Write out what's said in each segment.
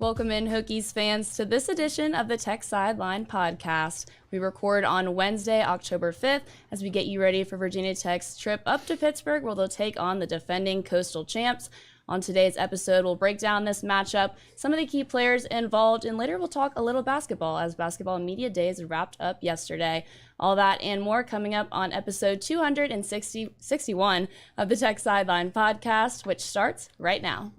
Welcome in, Hokies fans, to this edition of the Tech Sideline podcast. We record on Wednesday, October 5th, as we get you ready for Virginia Tech's trip up to Pittsburgh, where they'll take on the defending Coastal champs. On today's episode, we'll break down this matchup, some of the key players involved, and later we'll talk a little basketball, as basketball media days wrapped up yesterday. All that and more coming up on episode 261 of the Tech Sideline podcast, which starts right now.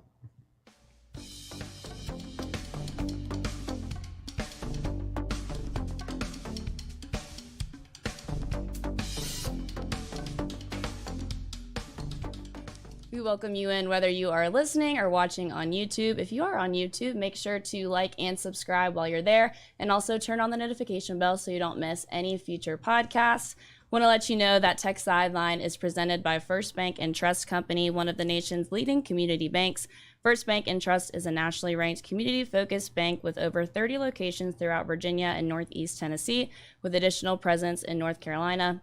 We welcome you in whether you are listening or watching on YouTube. If you are on YouTube, make sure to like and subscribe while you're there, and also turn on the notification bell so you don't miss any future podcasts. Want to let you know that Tech Sideline is presented by First Bank and Trust Company, one of the nation's leading community banks. First Bank and Trust is a nationally ranked community-focused bank with over 30 locations throughout Virginia and Northeast Tennessee, with additional presence in North Carolina.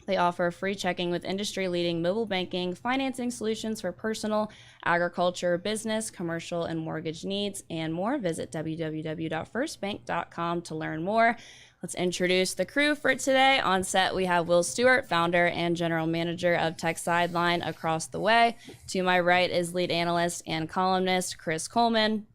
They offer free checking with industry-leading mobile banking, financing solutions for personal, agriculture, business, commercial, and mortgage needs, and more. Visit www.firstbank.com to learn more. Let's introduce the crew for today. On set, we have Will Stewart, founder and general manager of Tech Sideline across the way. To my right is lead analyst and columnist Chris Coleman.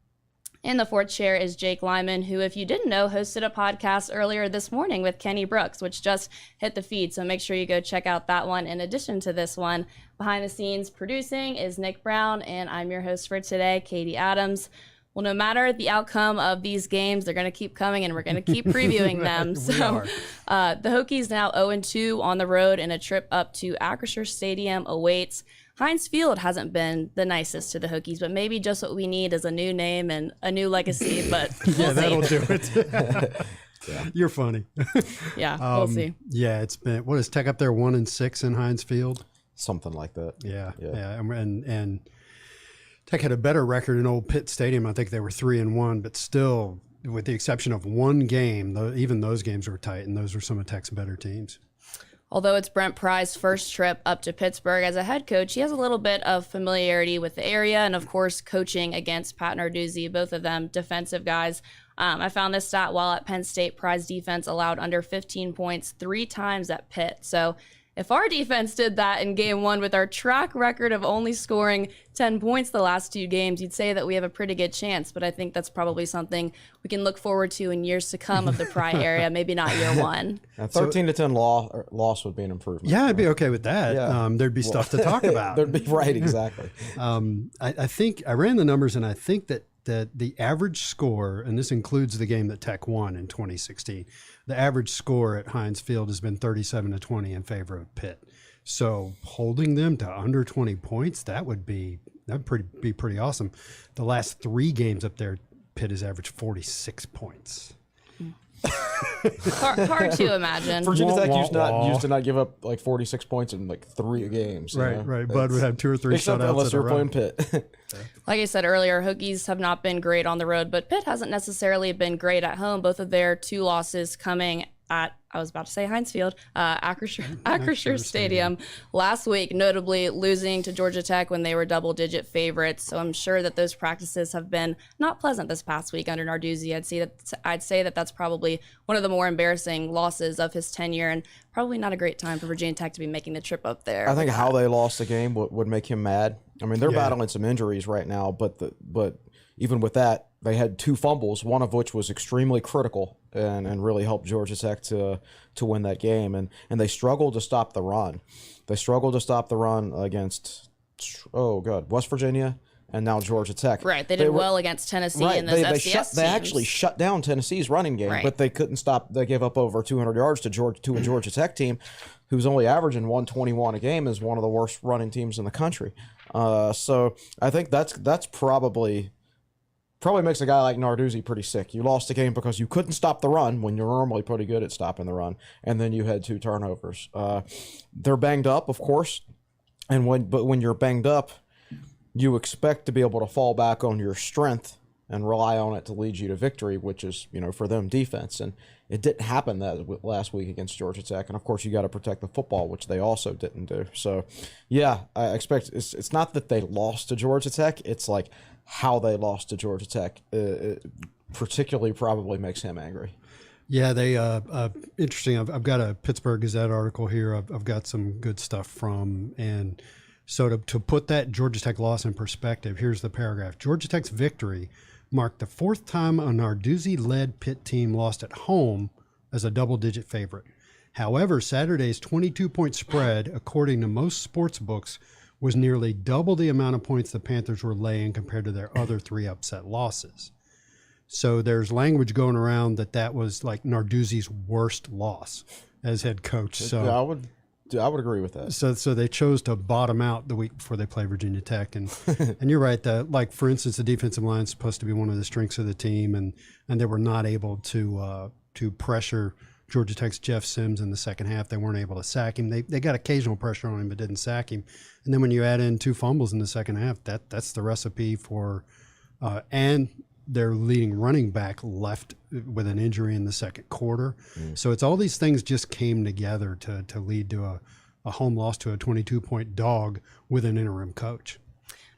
In the fourth chair is Jake Lyman, who, if you didn't know, hosted a podcast earlier this morning with Kenny Brooks, which just hit the feed. So make sure you go check out that one in addition to this one. Behind the scenes producing is Nick Brown, and I'm your host for today, Katie Adams. Well, no matter the outcome of these games, they're going to keep coming, and we're going to keep previewing them. So the Hokies now 0-2 on the road, and a trip up to Acrisure Stadium awaits. Heinz Field hasn't been the nicest to the Hokies, but maybe just what we need is a new name and a new legacy. But we'll that'll do it. You're funny. Yeah, we'll see. Yeah, it's been, what is Tech up there, 1-6 in Heinz Field? Something like that. Yeah. And Tech had a better record in Old Pitt Stadium. I think they were 3-1, but still, with the exception of one game, even those games were tight, and those were some of Tech's better teams. Although it's Brent Pry's first trip up to Pittsburgh as a head coach, he has a little bit of familiarity with the area and, of course, coaching against Pat Narduzzi, both of them defensive guys. I found this stat while at Penn State. Pry's defense allowed under 15 points 3 times at Pitt. So if our defense did that in game one with our track record of only scoring 10 points the last 2 games, you'd say that we have a pretty good chance. But I think that's probably something we can look forward to in years to come of the Pry area, maybe not year one. A 13-10 loss would be an improvement. Yeah, I'd be okay with that. Yeah. There'd be stuff to talk about. There'd be, right, exactly. I think I ran the numbers, and I think that the average score, and this includes the game that Tech won in 2016, the average score at Heinz Field has been 37-20 in favor of Pitt. So holding them to under 20 points, that'd be pretty awesome. The last 3 games up there, Pitt has averaged 46 points. Hard to imagine. Virginia Tech used to not give up like 46 points in like 3 games. Right. Bud would have 2 or 3 shutouts. Unless you're playing Pitt. Like I said earlier, Hokies have not been great on the road, but Pitt hasn't necessarily been great at home. Both of their 2 losses coming at, I was about to say Heinz Field, Acrisure Stadium last week, notably losing to Georgia Tech when they were double-digit favorites. So I'm sure that those practices have been not pleasant this past week under Narduzzi. I'd say that that's probably one of the more embarrassing losses of his tenure, and probably not a great time for Virginia Tech to be making the trip up there. I think how they lost the game would make him mad. I mean, they're battling some injuries right now, but even with that, they had 2 fumbles, one of which was extremely critical and really helped Georgia Tech to win that game. And they struggled to stop the run. They struggled to stop the run against, West Virginia and now Georgia Tech. Right, they did well against Tennessee in those FCS teams. They actually shut down Tennessee's running game, but they couldn't stop. They gave up over 200 yards to a Georgia Tech team who's only averaging 121 a game, is one of the worst running teams in the country. So I think that's probably makes a guy like Narduzzi pretty sick. You lost the game because you couldn't stop the run when you're normally pretty good at stopping the run, and then you had 2 turnovers. They're banged up, of course, but when you're banged up, you expect to be able to fall back on your strength and rely on it to lead you to victory, which is, for them, defense. And it didn't happen that last week against Georgia Tech. And, of course, you got to protect the football, which they also didn't do. So, yeah, I expect it's not that they lost to Georgia Tech. It's like, how they lost to Georgia Tech, particularly probably makes him angry. Yeah, they interesting. I've got a Pittsburgh Gazette article here. I've got some good stuff from, and so to put that Georgia Tech loss in perspective, here's the paragraph. Georgia Tech's victory marked the fourth time a Narduzzi-led Pitt team lost at home as a double-digit favorite. However, Saturday's 22-point spread, according to most sports books, was nearly double the amount of points the Panthers were laying compared to their other 3 upset losses. So there's language going around that was like Narduzzi's worst loss as head coach. So I would agree with that. So they chose to bottom out the week before they play Virginia Tech, and and you're right. Like for instance, the defensive line is supposed to be one of the strengths of the team, and they were not able to pressure Georgia Tech's Jeff Sims in the second half. They weren't able to sack him. They got occasional pressure on him, but didn't sack him. And then when you add in 2 fumbles in the second half, that's the recipe for and their leading running back left with an injury in the second quarter. So it's all these things just came together to lead to a home loss to a 22-point dog with an interim coach.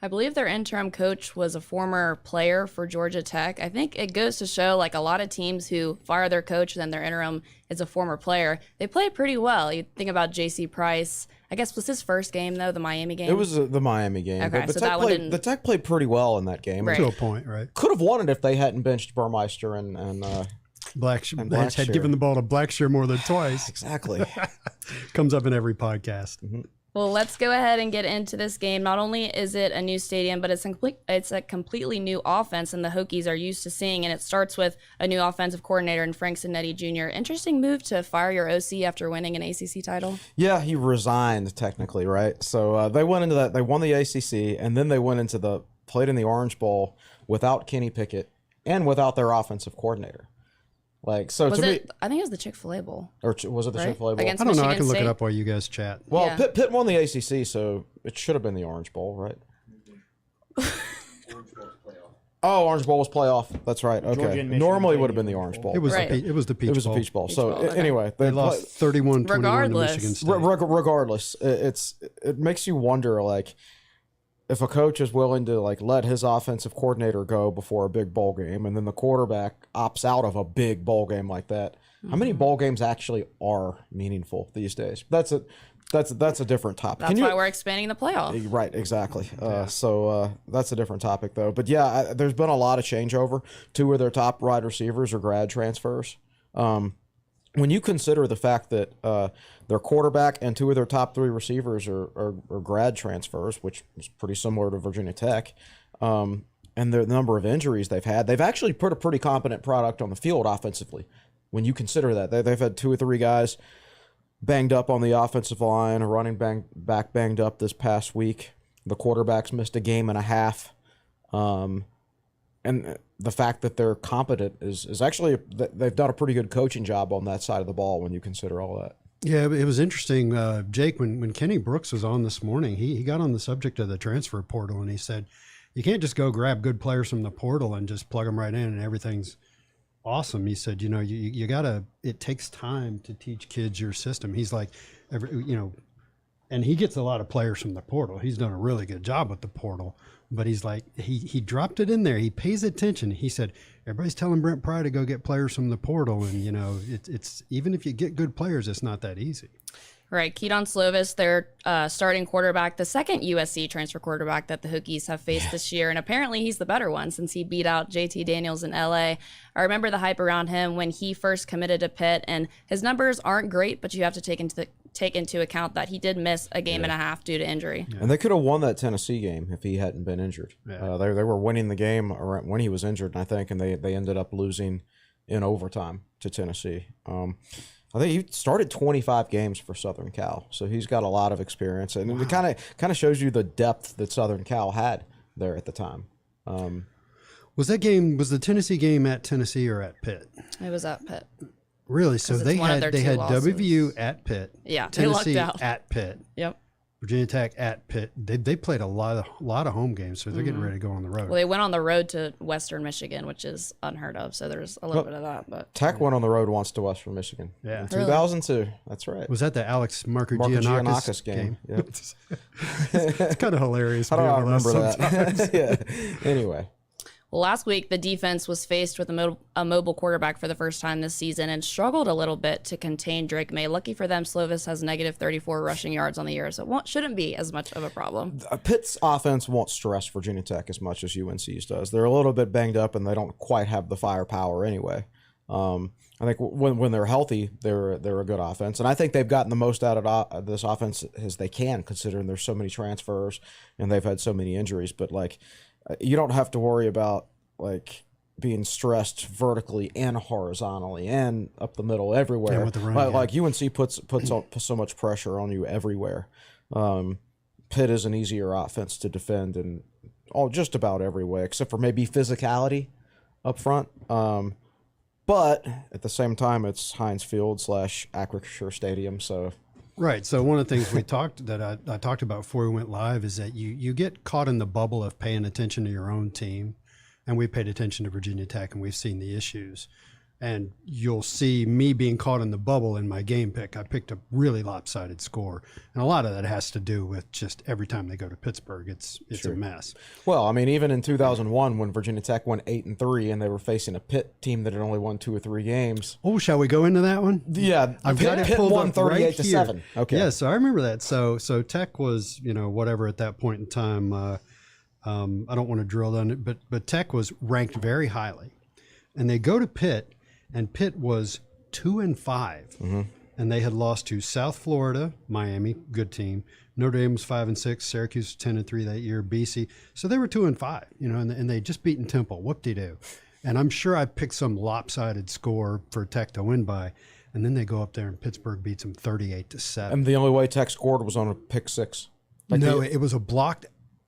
I believe their interim coach was a former player for Georgia Tech. I think it goes to show, like, a lot of teams who fire their coach and then their interim is a former player, they play pretty well. You think about J.C. Price. I guess was his first game, though, the Miami game? It was the Miami game. Okay, but so that one didn't... The Tech played pretty well in that game. Right. To a point, right? Could have won it if they hadn't benched Burmeister and Blackshear had given the ball to Blackshear more than twice. Exactly. Comes up in every podcast. Mm-hmm. Well, let's go ahead and get into this game. Not only is it a new stadium, but it's a completely new offense, and the Hokies are used to seeing, and it starts with a new offensive coordinator in Frank Sinnetti Jr. Interesting move to fire your OC after winning an ACC title. Yeah, he resigned technically, right? So they went into that. They won the ACC, and then they went into played in the Orange Bowl without Kenny Pickett and without their offensive coordinator. Like, so was to it, me, I think it was the Chick-fil-A Bowl. Or was it the right? Chick-fil-A Bowl? Against I don't know. I Michigan can look State. it up while you guys chat. Well, Yeah. Pitt won the ACC, so it should have been the Orange Bowl, right? Oh, Orange Bowl was playoff. That's right. Okay. Normally it would have been the Orange Bowl. It was Right. it was the Peach It was Bowl. the Peach Bowl. Peach So Bowl, okay. anyway, They lost 31-21 to Regardless. Michigan State. regardless, it makes you wonder, like, if a coach is willing to like let his offensive coordinator go before a big bowl game, and then the quarterback opts out of a big bowl game like that. How many bowl games actually are meaningful these days? That's a different topic. That's why we're expanding the playoff. Right, exactly. So that's a different topic, though. But yeah, there's been a lot of changeover. 2 of their top wide receivers are grad transfers. When you consider the fact that their quarterback and 2 of their top 3 receivers are grad transfers, which is pretty similar to Virginia Tech, and the number of injuries they've actually put a pretty competent product on the field offensively. When you consider that, they've had 2 or 3 guys banged up on the offensive line, a running back banged up this past week. The quarterbacks missed a game and a half. And the fact that they're competent is actually, they've done a pretty good coaching job on that side of the ball when you consider all that. Yeah, it was interesting, Jake, when Kenny Brooks was on this morning, he got on the subject of the transfer portal, and he said, you can't just go grab good players from the portal and just plug them right in and everything's awesome. He said, you gotta, it takes time to teach kids your system. He's like, and he gets a lot of players from the portal. He's done a really good job with the portal, but he's like, he dropped it in there. He pays attention. He said, everybody's telling Brent Pry to go get players from the portal. And, it's even if you get good players, it's not that easy. Right. Keaton Slovis, their starting quarterback, the second USC transfer quarterback that the Hokies have faced this year. And apparently he's the better one since he beat out JT Daniels in LA. I remember the hype around him when he first committed to Pitt, and his numbers aren't great, but you have to take into account that he did miss a game and a half due to injury. And they could have won that Tennessee game if he hadn't been injured. Yeah. They were winning the game when he was injured, I think, and they ended up losing in overtime to Tennessee. I think he started 25 games for Southern Cal, so he's got a lot of experience, and it kind of shows you the depth that Southern Cal had there at the time. Was the Tennessee game at Tennessee or at Pitt? It was at Pitt. Really? So they had losses. WVU at Pitt. Yeah, Tennessee they lucked out. at Pitt. Yep. Virginia Tech at Pitt. They played a lot of home games, so they're getting ready to go on the road. Well, they went on the road to Western Michigan, which is unheard of. So there's a little bit of that. But Tech went on the road once to Western Michigan. Yeah. In 2002. That's right. Was that the Alex Giannakis game? Yep. It's kind of hilarious. How do I remember that? Yeah. Anyway. well, last week the defense was faced with a mobile quarterback for the first time this season and struggled a little bit to contain Drake May. Lucky for them, Slovis has negative 34 rushing yards on the year, so it shouldn't be as much of a problem. Pitt's offense won't stress Virginia Tech as much as UNC's does. They're a little bit banged up, and they don't quite have the firepower anyway. I think when they're healthy, they're a good offense, and I think they've gotten the most out of this offense as they can, considering there's so many transfers and they've had so many injuries. But like, you don't have to worry about like being stressed vertically and horizontally and up the middle everywhere. Yeah, with the run, like UNC puts so much pressure on you everywhere. Pitt is an easier offense to defend in just about every way, except for maybe physicality up front. But at the same time, it's Heinz Field / Acrisure Stadium, so. Right. So one of the things we talked about before we went live is that you get caught in the bubble of paying attention to your own team, and we paid attention to Virginia Tech, and we've seen the issues. And you'll see me being caught in the bubble in my game pick. I picked a really lopsided score, and a lot of that has to do with just every time they go to Pittsburgh, it's Sure. a mess. Well, I mean, even in 2001, when Virginia Tech went 8-3, and they were facing a Pitt team that had only won 2 or 3 games. Oh, shall we go into that one? Yeah, I've got it Pitt pulled won up right 38-7. here. Okay. Yeah, so I remember that. So Tech was, whatever at that point in time. I don't want to drill on it, but Tech was ranked very highly, and they go to Pitt, and Pitt was 2-5, and they had lost to South Florida, Miami, good team. Notre Dame was 5-6, Syracuse was 10-3 that year, BC. So they were 2-5, and they just beaten Temple. Whoop-de-doo. And I'm sure I picked some lopsided score for Tech to win by, and then they go up there and Pittsburgh beats them 38-7. And the only way Tech scored was on a pick six. It was a blocked.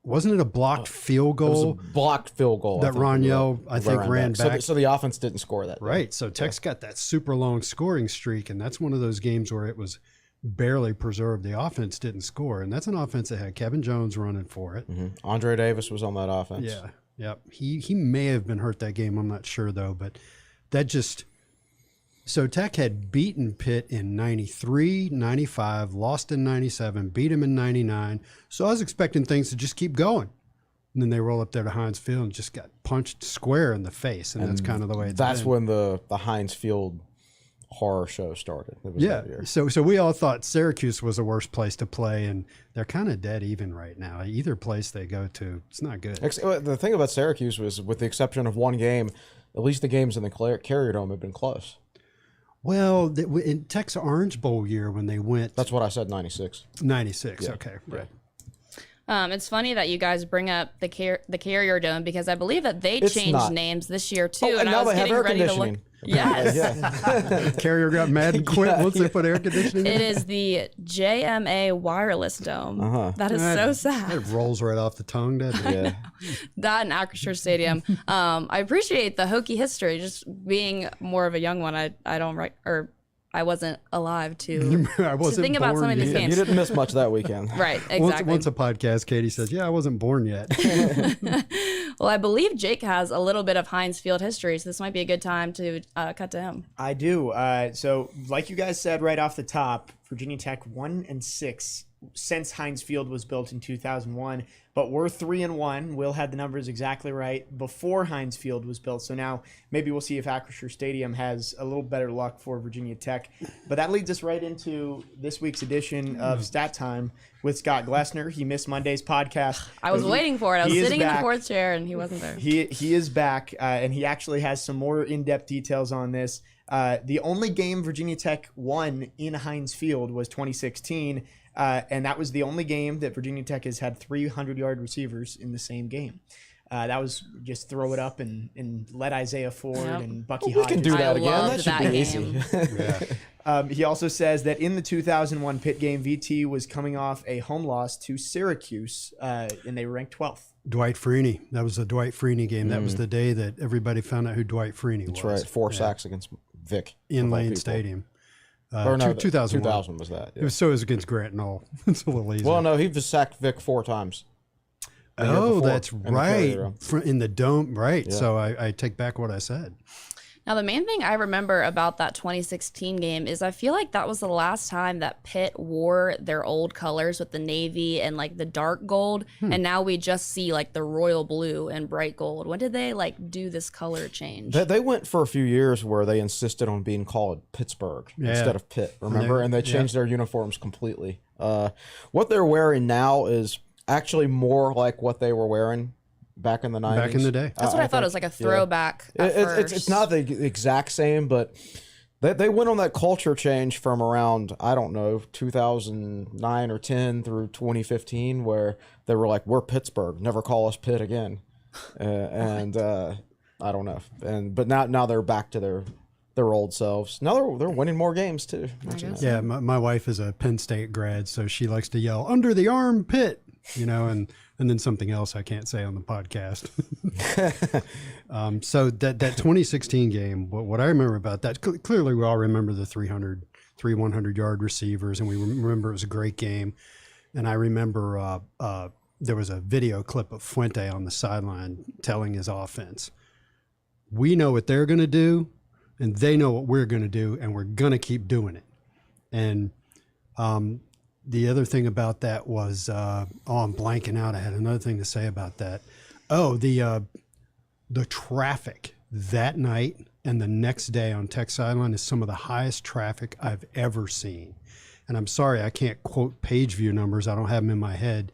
Wasn't it a blocked field goal? It was a blocked field goal that Roniel, I think, ran back. So the offense didn't score that. Right. So Tech's got that super long scoring streak, and that's one of those games where it was barely preserved. The offense didn't score, and that's an offense that had Kevin Jones running for it. Andre Davis was on that offense. Yeah. Yep. He may have been hurt that game. I'm not sure, though. But that just – so Tech had beaten Pitt in 93, 95, lost in 97, beat him in 99. So I was expecting things to just keep going. And then they roll up there to Heinz Field and just got punched square in the face. And that's kind of the way it's That's been. when the Heinz Field horror show started. It was that year. So we all thought Syracuse was the worst place to play, and they're kind of dead even right now. Either place they go to, it's not good. The thing about Syracuse was, with the exception of one game, at least the games in the Carrier Dome have been close. Well, in Tech's Orange Bowl year when they went... That's what I said, 96. 96, Yeah. okay, right. It's funny that you guys bring up the Carrier Dome because I believe that they changed names this year too, and now I was they have getting air ready to look. conditioning. Yes, Carrier got mad and quit once they put air conditioning in. it is the JMA Wireless Dome. That is so sad. It rolls right off the tongue, doesn't it? Yeah. That and Acrisure Stadium. I appreciate the Hokie history. Just being more of a young one, I wasn't alive to think about some of these You games. didn't miss much that weekend. Right, exactly. Once a podcast, Katie says, "Yeah, I wasn't born yet." Well, I believe Jake has a little bit of Heinz Field history, so this might be a good time to cut to him. I do. So, like you guys said right off the top, Virginia Tech 1-6 since Heinz Field was built in 2001. But we're 3-1. Will had the numbers exactly right before Heinz Field was built. So now maybe we'll see if Acrisure Stadium has a little better luck for Virginia Tech. But that leads us right into this week's edition of Stat Time with Scott Glessner. He missed Monday's podcast. I was waiting for it. I was sitting in the fourth chair, and he wasn't there. He is back, and he actually has some more in-depth details on this. The only game Virginia Tech won in Heinz Field was 2016. And that was the only game that Virginia Tech has had 300-yard receivers in the same game. That was just throw it up and let Isaiah Ford and Bucky Hodges. We can do that again. Loved That should be game. easy. He also says that in the 2001 Pitt game, VT was coming off a home loss to Syracuse, and they were ranked 12th. Dwight Freeney. That was the Dwight Freeney game. That was the day that everybody found out who Dwight Freeney was. That's right. 4 sacks against Vic. In Lane Stadium. Or no, 2001. 2000 was that. Yeah. It was so it was against Grant Knoll. It's a little easier. Well, no, he was sacked Vic 4 times. the year Oh, before that's in the right. Carrier. In the dome, right. Yeah. So I take back what I said. Now, the main thing I remember about that 2016 game is I feel like that was the last time that Pitt wore their old colors with the navy and like the dark gold. And now we just see like the royal blue and bright gold. When did they like do this color change? They went for a few years where they insisted on being called Pittsburgh instead of Pitt, remember? And they changed their uniforms completely. What they're wearing now is actually more like what they were wearing back in the 90s. Back in the day. That's what I thought. It was like a throwback at first. It's not the exact same, but they went on that culture change from around, I don't know, 2009 or 10 through 2015, where they were like, we're Pittsburgh, never call us Pitt again. I don't know. But now they're back to their old selves. Now they're winning more games too. Yeah, my wife is a Penn State grad, so she likes to yell, under the arm, Pitt, and then something else I can't say on the podcast. So that 2016 game, what I remember about that, clearly we all remember the 3 100-yard receivers, and we remember it was a great game. And I remember there was a video clip of Fuente on the sideline telling his offense, we know what they're going to do, and they know what we're going to do, and we're going to keep doing it. And the other thing about that was, I'm blanking out. I had another thing to say about that. Oh, the traffic that night and the next day on Tech Sideline is some of the highest traffic I've ever seen. And I'm sorry, I can't quote page view numbers. I don't have them in my head.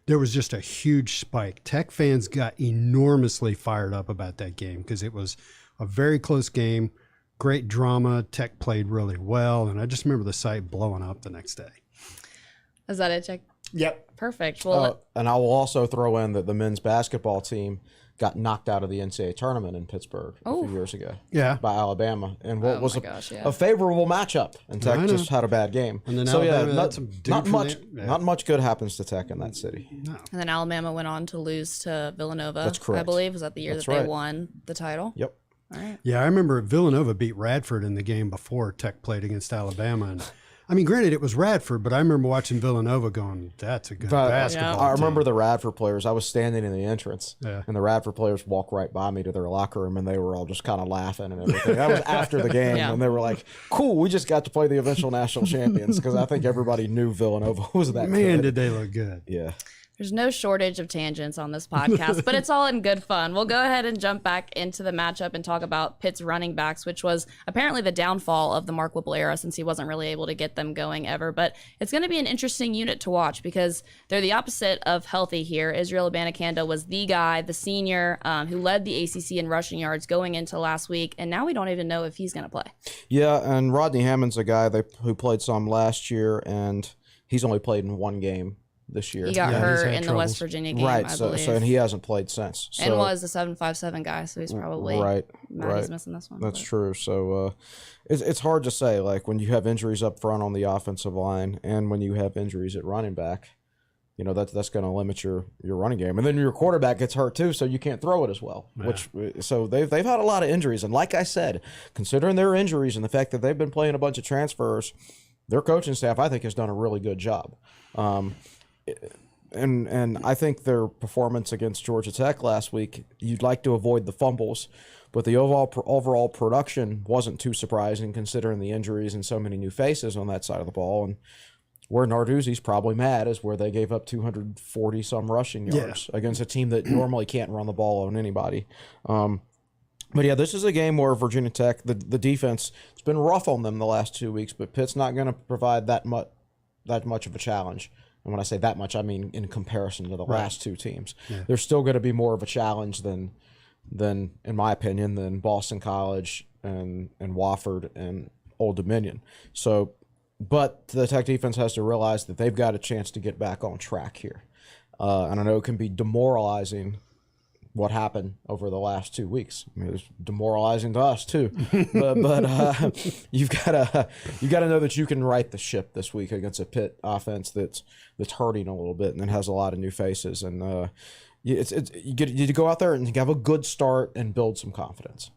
There was just a huge spike. Tech fans got enormously fired up about that game because it was a very close game, great drama. Tech played really well. And I just remember the site blowing up the next day. Is that it, Jack? Yep. Perfect. Well, and I will also throw in that the men's basketball team got knocked out of the NCAA tournament in Pittsburgh a few years ago. Yeah. By Alabama. And what was yeah. a favorable matchup. And Tech just had a bad game. And then so Alabama yeah, had some dude not much good happens to Tech in that city. and then Alabama went on to lose to Villanova. That's correct. I believe was that the year That's that they right. won the title. Yep. All right. Yeah, I remember Villanova beat Radford in the game before Tech played against Alabama. And I mean, granted, it was Radford, but I remember watching Villanova going, that's a good basketball I team. remember the Radford players. I was standing in the entrance, Yeah. and the Radford players walked right by me to their locker room, and they were all just kind of laughing and everything. That was after the game, Yeah. and they were like, cool, we just got to play the eventual national champions, because I think everybody knew Villanova was that Man, good. did they look good. Yeah. There's no shortage of tangents on this podcast, but it's all in good fun. We'll go ahead and jump back into the matchup and talk about Pitt's running backs, which was apparently the downfall of the Mark Whipple era since he wasn't really able to get them going ever. But it's going to be an interesting unit to watch because they're the opposite of healthy here. Israel Abanikanda was the guy, the senior, who led the ACC in rushing yards going into last week, and now we don't even know if he's going to play. Yeah, and Rodney Hammond's a guy who played some last year, and he's only played in one game this year. He got he's hurt had in the troubles. West Virginia game, Right, I so believe. and he hasn't played since. So, and was a 7.57 guy, so he's probably mad he's missing this one. That's but- true. So it's hard to say, like, when you have injuries up front on the offensive line and when you have injuries at running back, that's going to limit your running game. And then your quarterback gets hurt too, so you can't throw it as well. So they've had a lot of injuries. And like I said, considering their injuries and the fact that they've been playing a bunch of transfers, their coaching staff, I think, has done a really good job. And I think their performance against Georgia Tech last week, you'd like to avoid the fumbles, but the overall production wasn't too surprising considering the injuries and so many new faces on that side of the ball. And where Narduzzi's probably mad is where they gave up 240-some rushing yards against a team that normally can't run the ball on anybody. But yeah, this is a game where Virginia Tech, the defense, it's been rough on them the last 2 weeks, but Pitt's not going to provide that much of a challenge. And when I say that much, I mean in comparison to the last two teams. Yeah. There's still going to be more of a challenge than, in my opinion, than Boston College and Wofford and Old Dominion. So, but the Tech defense has to realize that they've got a chance to get back on track here. And I know it can be demoralizing what happened over the last 2 weeks. I mean, it was demoralizing to us too, but you've got to know that you can right the ship this week against a Pitt offense that's hurting a little bit and it has a lot of new faces. And you get to go out there and have a good start and build some confidence.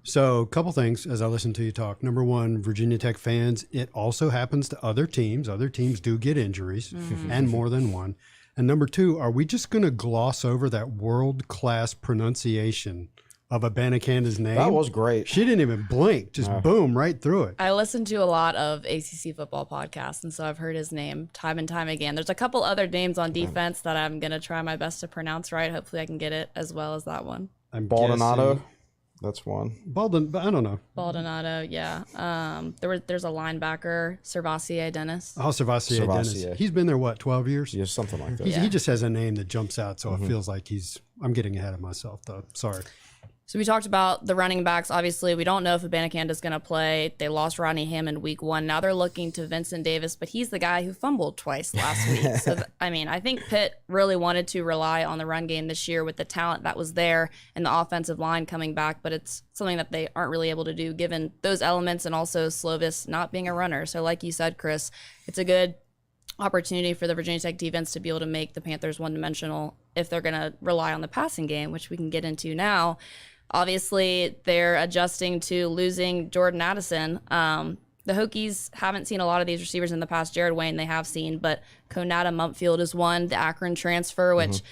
So, a couple things as I listen to you talk. Number one, Virginia Tech fans, it also happens to other teams. Other teams do get injuries, and more than one. And number two, are we just going to gloss over that world-class pronunciation of Abanaconda's name? That was great. She didn't even blink, just boom, right through it. I listen to a lot of ACC football podcasts, and so I've heard his name time and time again. There's a couple other names on defense that I'm going to try my best to pronounce right. Hopefully I can get it as well as that one. I'm Baldonado. guessing- That's one. But I don't know. Baldonado, yeah. There's a linebacker, Servassier Dennis. Oh, Servassier Dennis. Servassier. He's been there, what, 12 years? Yeah, something like that. He just has a name that jumps out, so it feels like I'm getting ahead of myself, though. Sorry. So we talked about the running backs. Obviously, we don't know if Abanikanda is going to play. They lost Rodney Hammond week 1. Now they're looking to Vincent Davis, but he's the guy who fumbled twice last week. So, I think Pitt really wanted to rely on the run game this year with the talent that was there and the offensive line coming back, but it's something that they aren't really able to do given those elements and also Slovis not being a runner. So like you said, Chris, it's a good opportunity for the Virginia Tech defense to be able to make the Panthers one-dimensional if they're going to rely on the passing game, which we can get into now. Obviously, they're adjusting to losing Jordan Addison. The Hokies haven't seen a lot of these receivers in the past. Jared Wayne they have seen, but Konata Mumpfield is one, the Akron transfer, which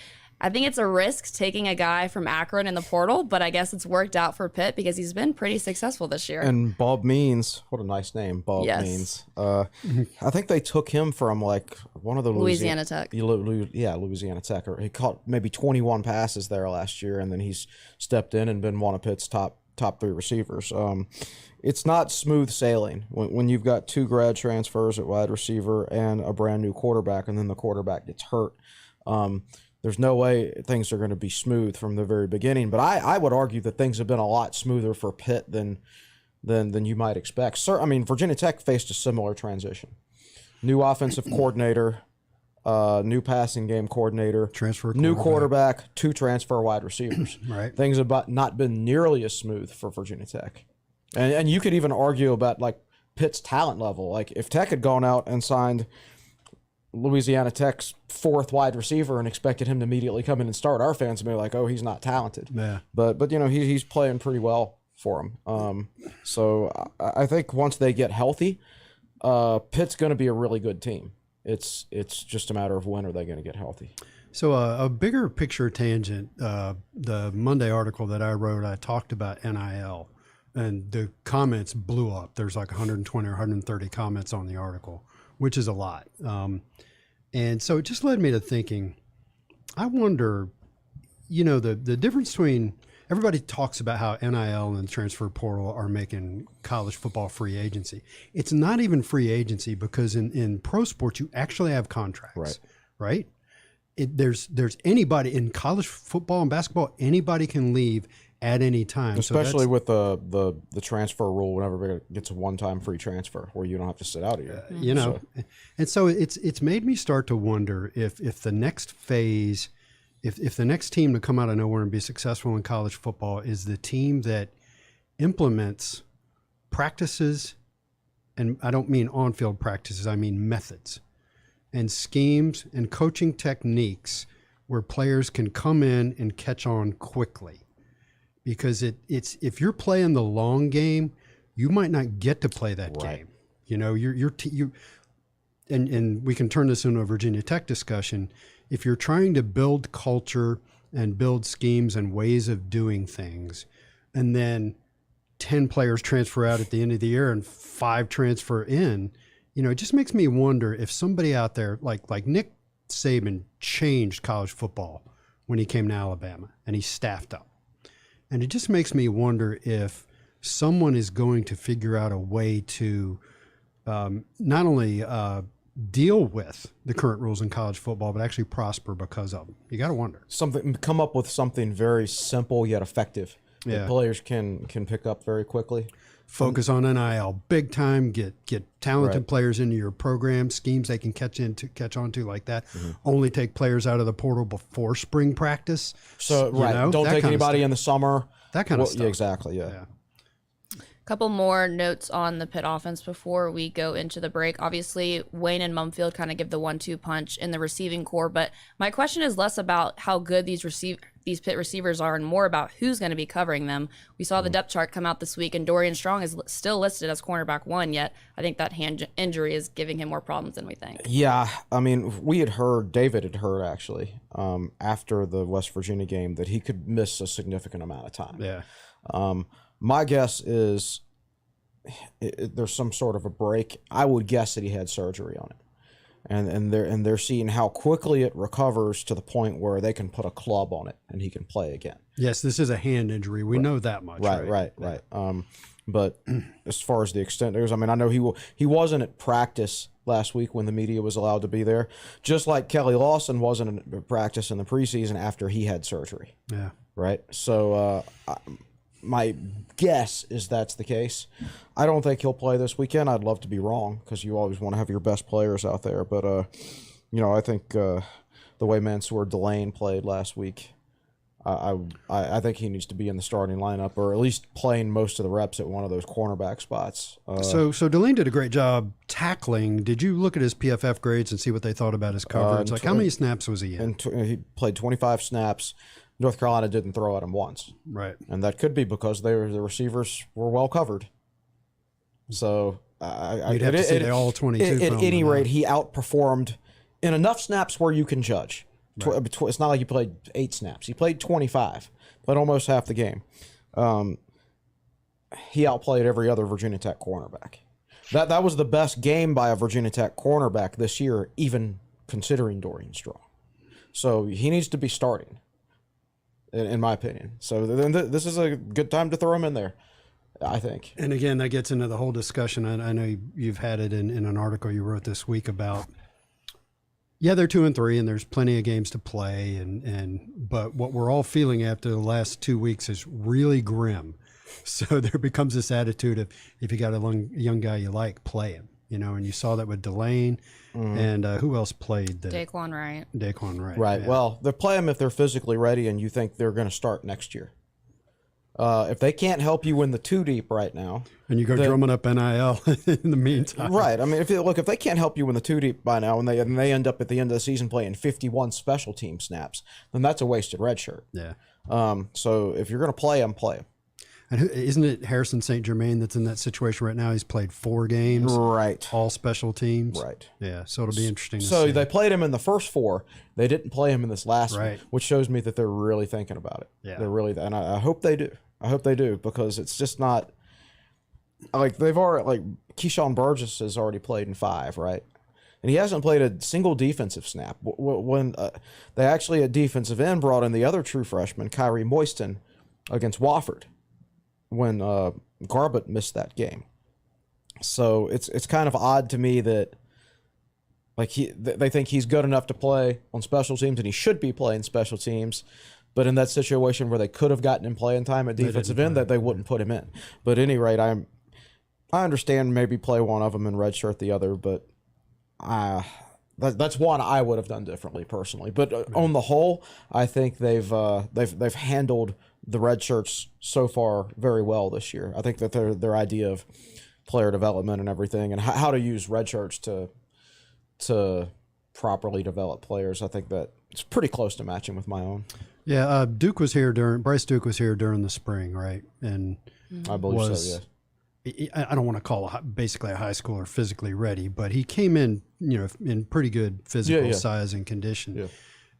I think it's a risk taking a guy from Akron in the portal, but I guess it's worked out for Pitt because he's been pretty successful this year. And Bob Means, what a nice name, Bob Yes. Means. I think they took him from like one of the Louisiana Tech. Louisiana Tech. Or he caught maybe 21 passes there last year, and then he's stepped in and been one of Pitt's top 3 receivers. It's not smooth sailing when you've got 2 grad transfers at wide receiver and a brand new quarterback, and then the quarterback gets hurt. There's no way things are going to be smooth from the very beginning. But I would argue that things have been a lot smoother for Pitt than you might expect. Virginia Tech faced a similar transition. New offensive coordinator, new passing game coordinator, new quarterback, 2 transfer wide receivers. Right. Things have not been nearly as smooth for Virginia Tech. And you could even argue about like Pitt's talent level. Like if Tech had gone out and signed Louisiana Tech's 4th wide receiver and expected him to immediately come in and start, our fans would be like, oh, he's not talented. Yeah. But he's playing pretty well for him. So I think once they get healthy, Pitt's going to be a really good team. It's just a matter of when are they going to get healthy. So a bigger picture tangent, the Monday article that I wrote, I talked about NIL, and the comments blew up. There's like 120 or 130 comments on the article, which is a lot. And so it just led me to thinking, I wonder, the difference between everybody talks about how NIL and the transfer portal are making college football free agency. It's not even free agency because in pro sports, you actually have contracts, right? There's anybody in college football and basketball, anybody can leave at any time. Especially with the transfer rule, whenever it gets a one-time free transfer where you don't have to sit out a year. And so it's made me start to wonder if the next phase, if the next team to come out of nowhere and be successful in college football is the team that implements practices, and I don't mean on-field practices, I mean methods and schemes and coaching techniques where players can come in and catch on quickly. Because it's if you're playing the long game, you might not get to play that game. And we can turn this into a Virginia Tech discussion. If you're trying to build culture and build schemes and ways of doing things, and then 10 players transfer out at the end of the year and 5 transfer in, it just makes me wonder if somebody out there like Nick Saban changed college football when he came to Alabama and he staffed up. And it just makes me wonder if someone is going to figure out a way to not only deal with the current rules in college football, but actually prosper because of them. You got to wonder. Come up with something very simple yet effective that players can pick up very quickly. Focus on NIL big time. Get talented players into your program, schemes they can catch on to like that. Mm-hmm. Only take players out of the portal before spring practice. So don't take anybody in the summer. That kind of stuff. Yeah, exactly. Yeah. Couple more notes on the Pitt offense before we go into the break. Obviously, Wayne and Mumfield kind of give the 1-2 punch in the receiving core, but my question is less about how good these these Pitt receivers are and more about who's going to be covering them. We saw the depth chart come out this week, and Dorian Strong is still listed as cornerback 1, yet I think that hand injury is giving him more problems than we think. Yeah, I mean, David had heard actually, after the West Virginia game that he could miss a significant amount of time. Yeah. My guess is there's some sort of a break. I would guess that he had surgery on it. And they're seeing how quickly it recovers to the point where they can put a club on it and he can play again. Yes, this is a hand injury. We know that much. Right. But as far as the extent goes, I mean, I know he wasn't at practice last week when the media was allowed to be there, just like Kelly Lawson wasn't at practice in the preseason after he had surgery. Yeah. Right. So my guess is that's the case. I don't think he'll play this weekend. I'd love to be wrong because you always want to have your best players out there. But, I think the way Mansour Delane played last week, I think he needs to be in the starting lineup or at least playing most of the reps at one of those cornerback spots. So Delane did a great job tackling. Did you look at his PFF grades and see what they thought about his coverage? How many snaps was he in? He played 25 snaps. North Carolina didn't throw at him once. Right. And that could be because the receivers were well covered. So you'd have to see they all 22. At any rate, he outperformed in enough snaps where you can judge. Right. It's not like he played 8 snaps. He played 25, played almost half the game. He outplayed every other Virginia Tech cornerback. That was the best game by a Virginia Tech cornerback this year, even considering Dorian Strong. So he needs to be starting, in my opinion. So this is a good time to throw him in there, I think. And again, that gets into the whole discussion. I know you've had it in an article you wrote this week about, yeah, they're 2-3 and there's plenty of games to play. But what we're all feeling after the last 2 weeks is really grim. So there becomes this attitude of, if you got a young guy you like, play him. And you saw that with Delane, and who else played? Daquan Wright. Right. Yeah. Well, they play them if they're physically ready and you think they're going to start next year. If they can't help you win the 2 deep right now, and you go drumming up NIL in the meantime, right? I mean, if they can't help you win the 2 deep by now, and they end up at the end of the season playing 51 special team snaps, then that's a wasted red shirt. Yeah. So if you're going to play them, play them. And isn't it Harrison St. Germain that's in that situation right now? He's played 4 games, right? All special teams, right? Yeah. So it'll be interesting. So to see. They played him in the first 4. They didn't play him in this last right. one, which shows me that they're really thinking about it. Yeah. They're really, and I hope they do. I hope they do, because it's just not like Keyshawn Burgess has already played in 5, right? And he hasn't played a single defensive snap. When they actually at defensive end brought in the other true freshman, Kyrie Moiston, against Wofford, when Garbutt missed that game. So it's kind of odd to me that they think he's good enough to play on special teams, and he should be playing special teams. But in that situation where they could have gotten him playing time at defensive end, that they wouldn't put him in. But at any rate, I understand maybe play one of them and redshirt the other, but that's one I would have done differently personally. But on the whole, I think they've handled the red shirts so far very well this year. I think that their idea of player development and everything, and how to use red shirts to properly develop players, I think that it's pretty close to matching with my own. Yeah, Bryce Duke was here during the spring, right? And I believe so. Yeah. I don't want to call basically a high schooler physically ready, but he came in, in pretty good physical size and condition. Yeah.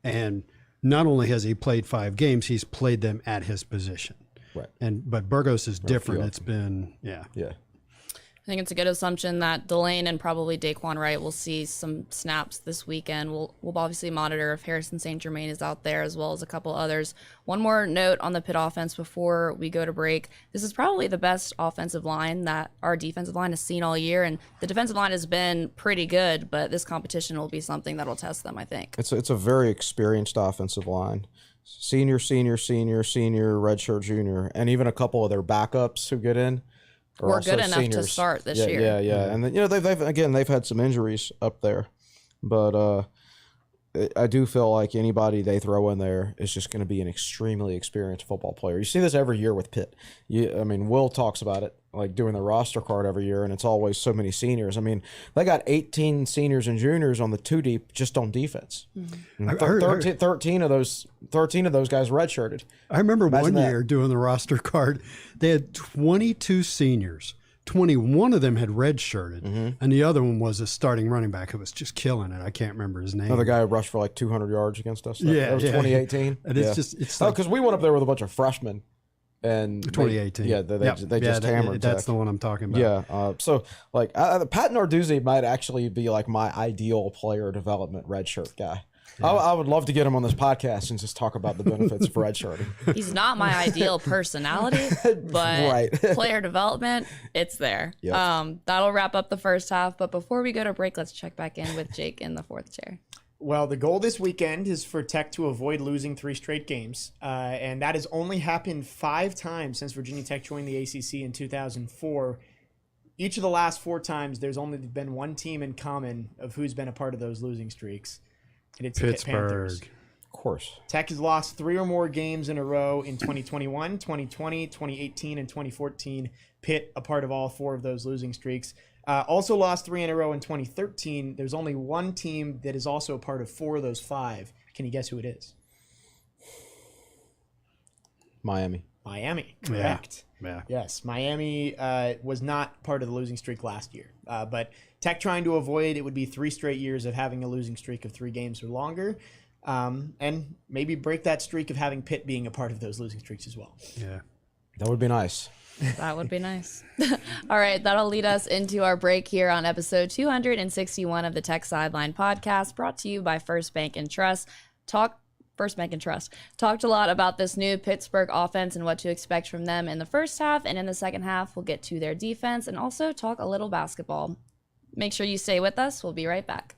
And not only has he played 5 games, he's played them at his position. Right. But Burgos is different. It's been, yeah. I think it's a good assumption that Delane and probably Daquan Wright will see some snaps this weekend. We'll obviously monitor if Harrison St. Germain is out there, as well as a couple others. One more note on the Pitt offense before we go to break. This is probably the best offensive line that our defensive line has seen all year, and the defensive line has been pretty good, but this competition will be something that will test them, I think. It's a very experienced offensive line. Senior, redshirt junior, and even a couple of their backups who get in. We're good enough to start this year. Yeah. And then, they've had some injuries up there, but I do feel like anybody they throw in there is just going to be an extremely experienced football player. You see this every year with Pitt. Will talks about it like doing the roster card every year, and it's always so many seniors. I mean, they got 18 seniors and juniors on the 2 deep just on defense. I heard- 13 of those guys redshirted. I remember Imagine one that. year doing the roster card, they had 22 seniors. 21 of them had redshirted, and the other one was a starting running back who was just killing it. I can't remember his name. Another guy who rushed for like 200 yards against us. Yeah, that was yeah. 2018. And it's just, it's Oh, like because we went up there with a bunch of freshmen. And 2018. they Yep. just hammered That's Tech. the one I'm talking about. Yeah. So like Pat Narduzzi might actually be like my ideal player development redshirt guy. I would love to get him on this podcast and just talk about the benefits of redshirting. He's not my ideal personality, but Right. player development, it's there. Yep. That'll wrap up the first half. But before we go to break, let's check back in with Jake in the fourth chair. Well, the goal this weekend is for Tech to avoid losing 3 straight games, and that has only happened 5 times since Virginia Tech joined the ACC in 2004. Each of the last 4 times, there's only been one team in common of who's been a part of those losing streaks, and it's the Pitt Panthers. Pittsburgh. Of course. Tech has lost 3 or more games in a row in 2021, 2020, 2018, and 2014. Pitt a part of all 4 of those losing streaks. Also lost 3 in a row in 2013. There's only one team that is also a part of 4 of those 5. Can you guess who it is? Miami. Miami, correct. Yeah. Yes, Miami was not part of the losing streak last year. But Tech trying to avoid it would be 3 straight years of having a losing streak of 3 games or longer. And maybe break that streak of having Pitt being a part of those losing streaks as well. Yeah. That would be nice. That would be nice. All right, that'll lead us into our break here on episode 261 of the Tech Sideline podcast, brought to you by First Bank and Trust. First Bank and Trust talked a lot about this new Pittsburgh offense and what to expect from them in the first half, and in the second half, we'll get to their defense and also talk a little basketball. Make sure you stay with us. We'll be right back.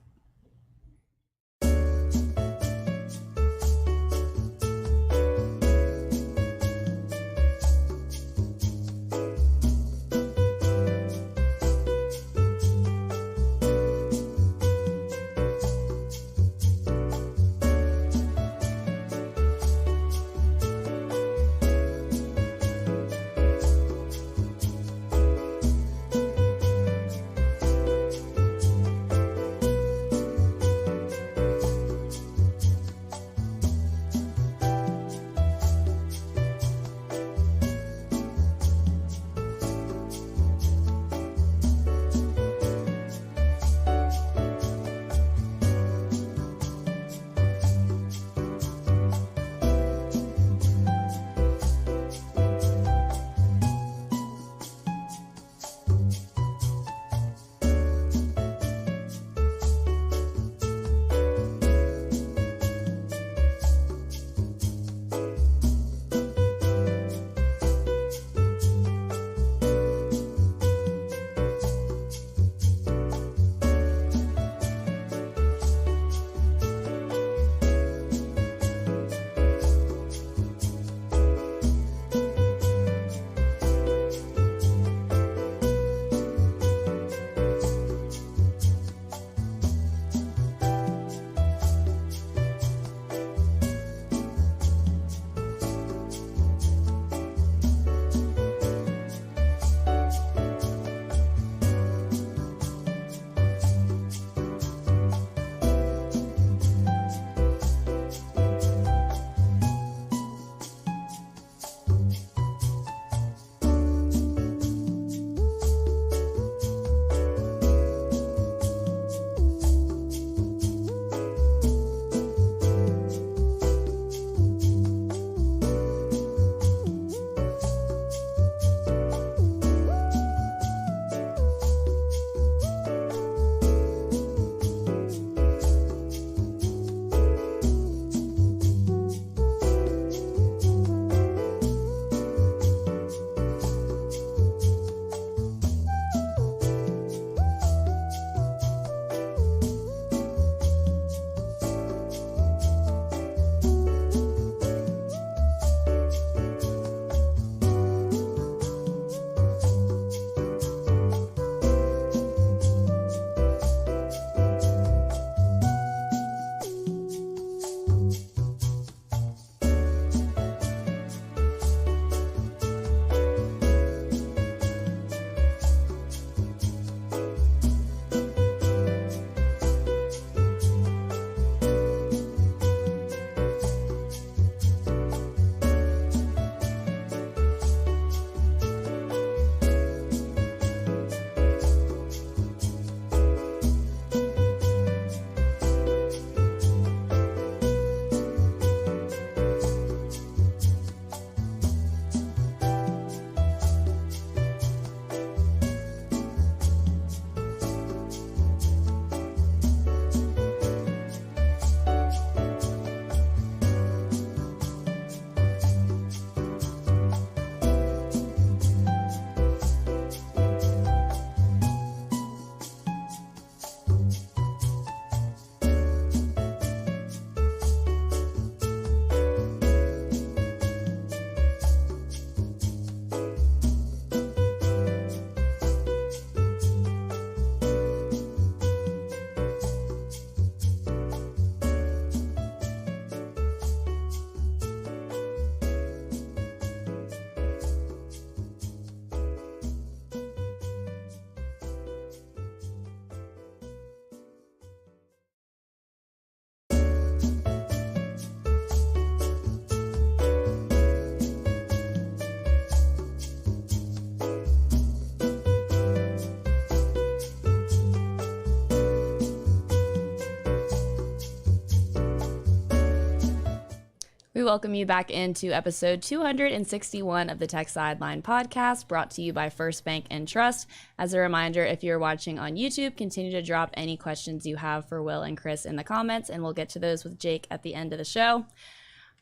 We welcome you back into episode 261 of the Tech Sideline podcast, brought to you by First Bank and Trust. As a reminder, if you're watching on YouTube, continue to drop any questions you have for Will and Chris in the comments, and we'll get to those with Jake at the end of the show.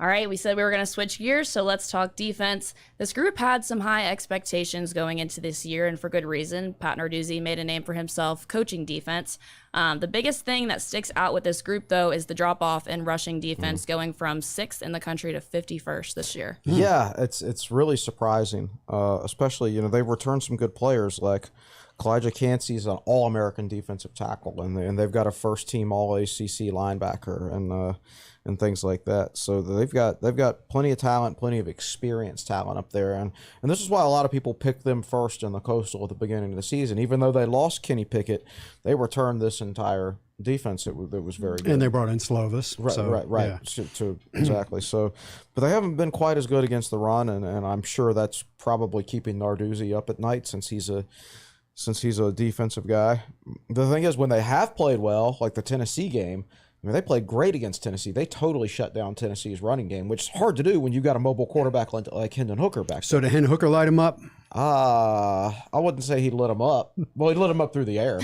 All right, we said we were going to switch gears, so let's talk defense. This group had some high expectations going into this year, and for good reason. Pat Narduzzi made a name for himself coaching defense. The biggest thing that sticks out with this group, though, is the drop-off in rushing defense, going from 6th in the country to 51st this year. Yeah, it's really surprising, especially, they've returned some good players like Kalijah Cansey's an All-American defensive tackle, and they've got a first-team All-ACC linebacker and things like that. So they've got plenty of talent, plenty of experienced talent up there, and this is why a lot of people picked them first in the Coastal at the beginning of the season. Even though they lost Kenny Pickett, they returned this entire defense. It was very good, and they brought in Slovis. Right. Yeah. Exactly. So, but they haven't been quite as good against the run, and I'm sure that's probably keeping Narduzzi up at night since he's a defensive guy. The thing is, when they have played well, like the Tennessee game, they played great against Tennessee. They totally shut down Tennessee's running game, which is hard to do when you got a mobile quarterback like Hendon Hooker back there. So did Hendon Hooker light him up? I wouldn't say he lit him up. Well, he lit him up through the air,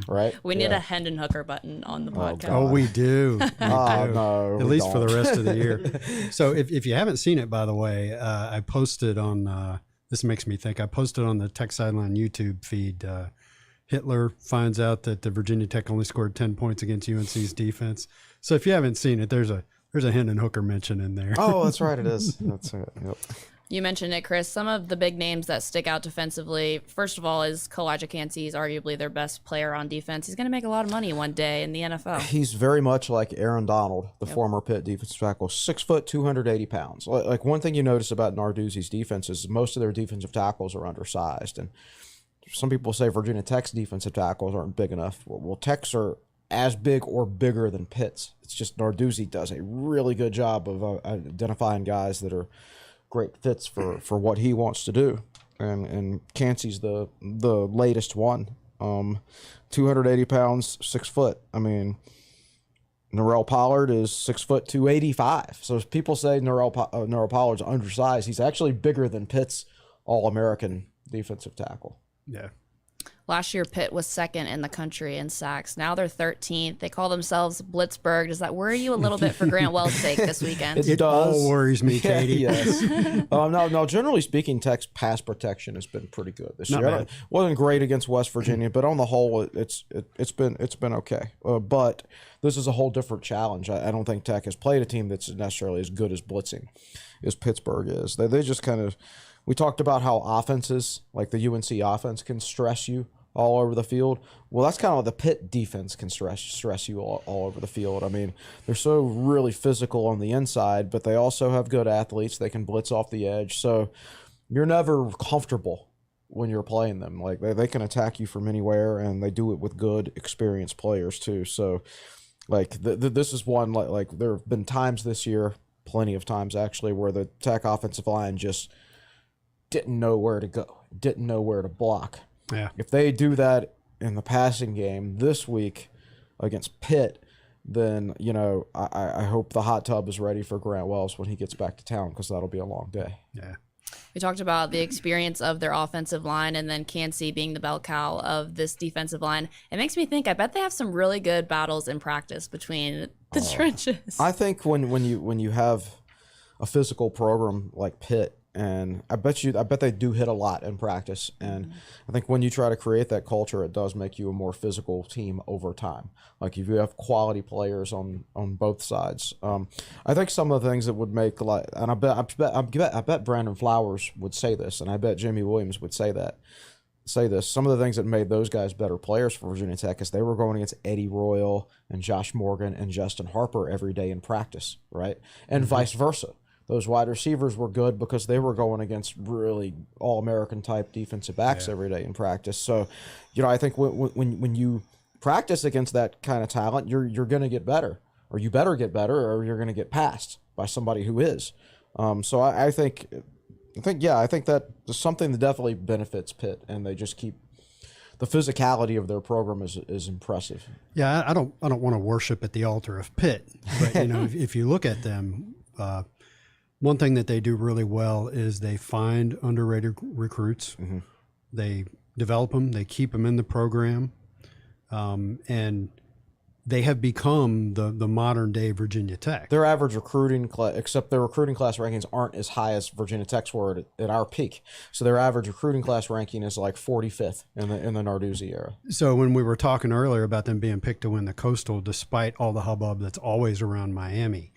right? We need a Hendon Hooker button on the podcast. Oh, we do. No, at least for the rest of the year. So if you haven't seen it, by the way, I posted on this makes me think. I posted on the Tech Sideline YouTube feed. Hitler finds out that the Virginia Tech only scored 10 points against UNC's defense. So if you haven't seen it, there's a Hendon Hooker mention in there. Oh, that's right. It is. That's it. Yep. You mentioned it, Chris. Some of the big names that stick out defensively, first of all, is Kalijah Cansey. He's arguably their best player on defense. He's going to make a lot of money one day in the NFL. He's very much like Aaron Donald, the former Pitt defensive tackle, 6 foot, 280 pounds. Like one thing you notice about Narduzzi's defense is most of their defensive tackles are undersized. And some people say Virginia Tech's defensive tackles aren't big enough. Well, Tech's are as big or bigger than Pitt's. It's just Narduzzi does a really good job of identifying guys that are great fits for what he wants to do. And Cansey's the latest one. 280 pounds, 6 foot. I mean, Norrell Pollard is 6 foot, 285. So if people say Norrell Pollard's undersized, he's actually bigger than Pitt's All-American defensive tackle. Yeah. Last year, Pitt was 2nd in the country in sacks. Now they're 13th. They call themselves Blitzburg. Does that worry you a little bit for Grant Wells' sake this weekend? It does. All worries me, Katie. Yes. No, generally speaking, Tech's pass protection has been pretty good this year. It wasn't great against West Virginia, but on the whole, it's been okay. But this is a whole different challenge. I don't think Tech has played a team that's necessarily as good as blitzing as Pittsburgh is. They just kind of. We talked about how offenses, like the UNC offense, can stress you all over the field. Well, that's kind of what the Pitt defense can stress you all over the field. I mean, they're so really physical on the inside, but they also have good athletes. They can blitz off the edge. So you're never comfortable when you're playing them. Like they can attack you from anywhere, and they do it with good, experienced players too. So, like this is one like there have been times this year, plenty of times actually, where the Tech offensive line just didn't know where to go, didn't know where to block. Yeah. If they do that in the passing game this week against Pitt, then, I hope the hot tub is ready for Grant Wells when he gets back to town, because that'll be a long day. Yeah. We talked about the experience of their offensive line, and then Cansey being the bell cow of this defensive line. It makes me think, I bet they have some really good battles in practice between the trenches. I think when you have a physical program like Pitt, and I bet they do hit a lot in practice. And I think when you try to create that culture, it does make you a more physical team over time. Like if you have quality players on both sides. I think some of the things that would make, like, and I bet Brandon Flowers would say this, and I bet Jimmy Williams would say this. Some of the things that made those guys better players for Virginia Tech is they were going against Eddie Royal and Josh Morgan and Justin Harper every day in practice, right? And vice versa. Those wide receivers were good because they were going against really all-American type defensive backs every day in practice. So, I think when you practice against that kind of talent, you're going to get better, or you better get better, or you're going to get passed by somebody who is. So I think that is something that definitely benefits Pitt, and they just keep the physicality of their program is impressive. Yeah, I don't want to worship at the altar of Pitt, but if you look at them. one thing that they do really well is they find underrated recruits. Mm-hmm. They develop them. They keep them in the program. And they have become the modern day Virginia Tech. Their average recruiting class, except their recruiting class rankings aren't as high as Virginia Tech's were at our peak. So their average recruiting class ranking is like 45th in the Narduzzi era. So when we were talking earlier about them being picked to win the Coastal, despite all the hubbub that's always around Miami,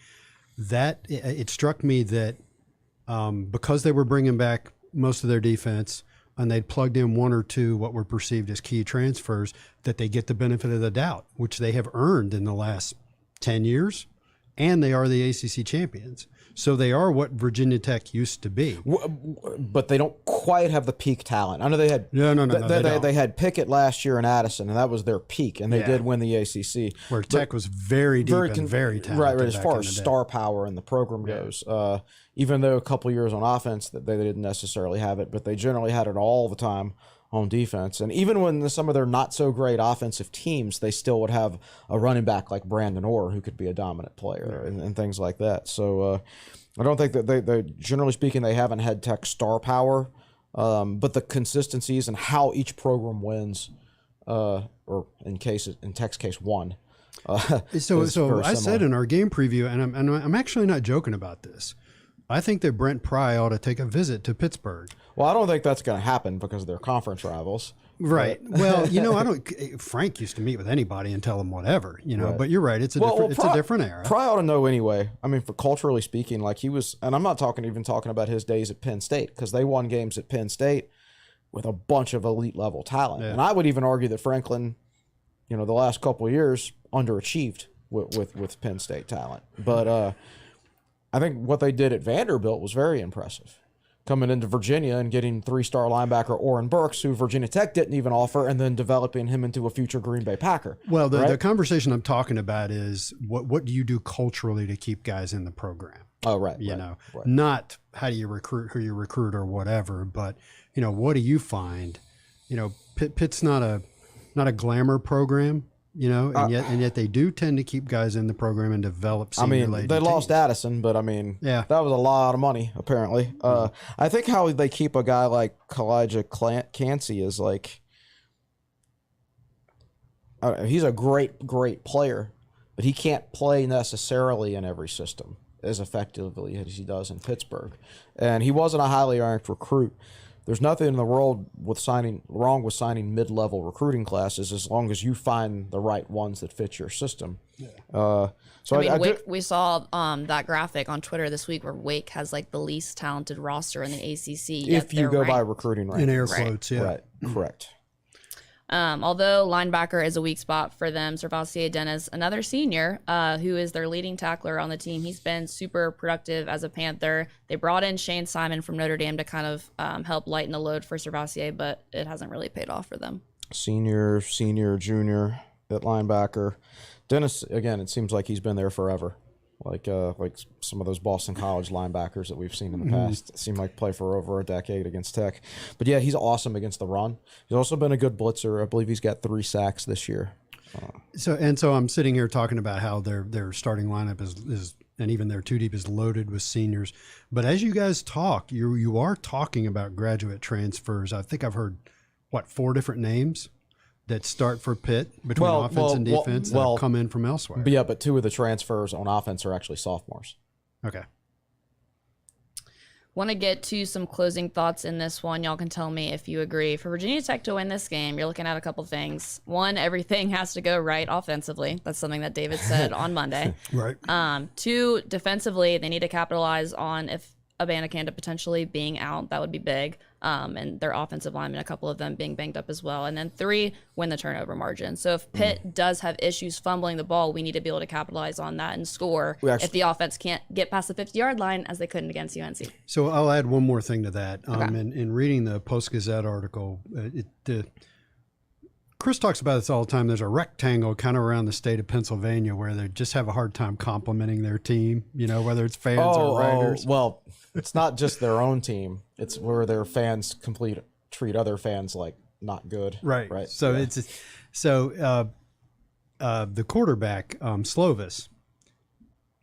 that it struck me that because they were bringing back most of their defense, and they'd plugged in one or two what were perceived as key transfers, that they get the benefit of the doubt, which they have earned in the last 10 years, and they are the ACC champions. So they are what Virginia Tech used to be. But they don't quite have the peak talent. I know they had they had Pickett last year in Addison, and that was their peak, and they did win the ACC. Where Tech was very deep and very talented. Right, as far as star power in the program goes. Even though a couple years on offense that they didn't necessarily have it, but they generally had it all the time on defense. And even when some of their not so great offensive teams, they still would have a running back like Brandon Orr who could be a dominant player and things like that. So I don't think that they generally speaking, they haven't had Tech star power, but the consistencies and how each program wins, or in Tech's case, won. So I said in our game preview, and I'm actually not joking about this, I think that Brent Pry ought to take a visit to Pittsburgh. Well, I don't think that's going to happen because they're conference rivals. Right. Well, I don't. Frank used to meet with anybody and tell them whatever, Right. But you're right. It's a different era. Pry ought to know anyway. I mean, for culturally speaking, like he was, and I'm not even talking about his days at Penn State, because they won games at Penn State with a bunch of elite level talent. Yeah. And I would even argue that Franklin, the last couple of years underachieved with Penn State talent. But I think what they did at Vanderbilt was very impressive. Coming into Virginia and getting 3-star linebacker Oren Burks, who Virginia Tech didn't even offer, and then developing him into a future Green Bay Packer. Well, the conversation I'm talking about is what do you do culturally to keep guys in the program? Oh, right. Right. Not how do you recruit, who you recruit, or whatever, but what do you find? Pitt's not a glamour program. And yet they do tend to keep guys in the program and develop senior lady they lost teams. Addison, but that was a lot of money, apparently. I think how they keep a guy like Kalijah Cansey is like, he's a great player, but he can't play necessarily in every system as effectively as he does in Pittsburgh. And he wasn't a highly ranked recruit. There's nothing in the world wrong with signing mid-level recruiting classes as long as you find the right ones that fit your system. Yeah. We saw that graphic on Twitter this week where Wake has like the least talented roster in the ACC. If you go by recruiting rankings. In air quotes, Right, correct. Although linebacker is a weak spot for them, Servassier Dennis, another senior, who is their leading tackler on the team. He's been super productive as a Panther. They brought in Shane Simon from Notre Dame to kind of help lighten the load for Servassier, but it hasn't really paid off for them. Senior, junior at linebacker. Dennis, again, it seems like he's been there forever. Like some of those Boston College linebackers that we've seen in the past seem like play for over a decade against Tech. But yeah, he's awesome against the run. He's also been a good blitzer. I believe he's got 3 sacks this year. So I'm sitting here talking about how their starting lineup is and even their 2 deep is loaded with seniors. But as you guys talk, you are talking about graduate transfers. I think I've heard 4 different names that start for Pitt between offense and defense that have come in from elsewhere. Yeah, but 2 of the transfers on offense are actually sophomores. Okay. Want to get to some closing thoughts in this one. Y'all can tell me if you agree. For Virginia Tech to win this game, you're looking at a couple things. 1, everything has to go right offensively. That's something that David said on Monday. Right. 2, defensively, they need to capitalize on if Abanikanda potentially being out. That would be big. And their offensive linemen, a couple of them being banged up as well. And then 3, win the turnover margin. So if Pitt does have issues fumbling the ball, we need to be able to capitalize on that and score if the offense can't get past the 50-yard line as they couldn't against UNC. So I'll add one more thing to that. Okay. In reading the Post-Gazette article, Chris talks about this all the time. There's a rectangle kind of around the state of Pennsylvania where they just have a hard time complimenting their team, whether it's fans or writers. Well, it's not just their own team. It's where their fans treat other fans like not good. Right. Right. So the quarterback, Slovis,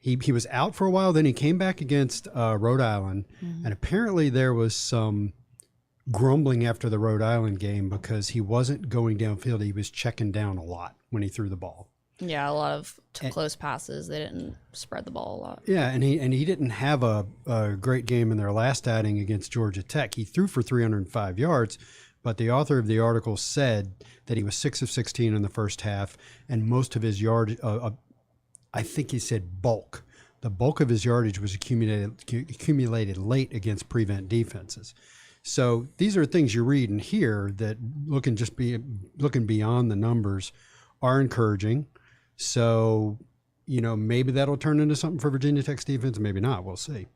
He was out for a while. Then he came back against Rhode Island, and apparently there was some grumbling after the Rhode Island game because he wasn't going downfield. He was checking down a lot when he threw the ball. Yeah, a lot of close passes. They didn't spread the ball a lot. Yeah, and he didn't have a great game in their last outing against Georgia Tech. He threw for 305 yards, but the author of the article said that he was 6 of 16 in the first half, and most of his yardage, I think he said bulk. The bulk of his yardage was accumulated late against prevent defenses. So these are things you read and hear that looking beyond the numbers are encouraging. So, maybe that'll turn into something for Virginia Tech's defense. Maybe not. We'll see.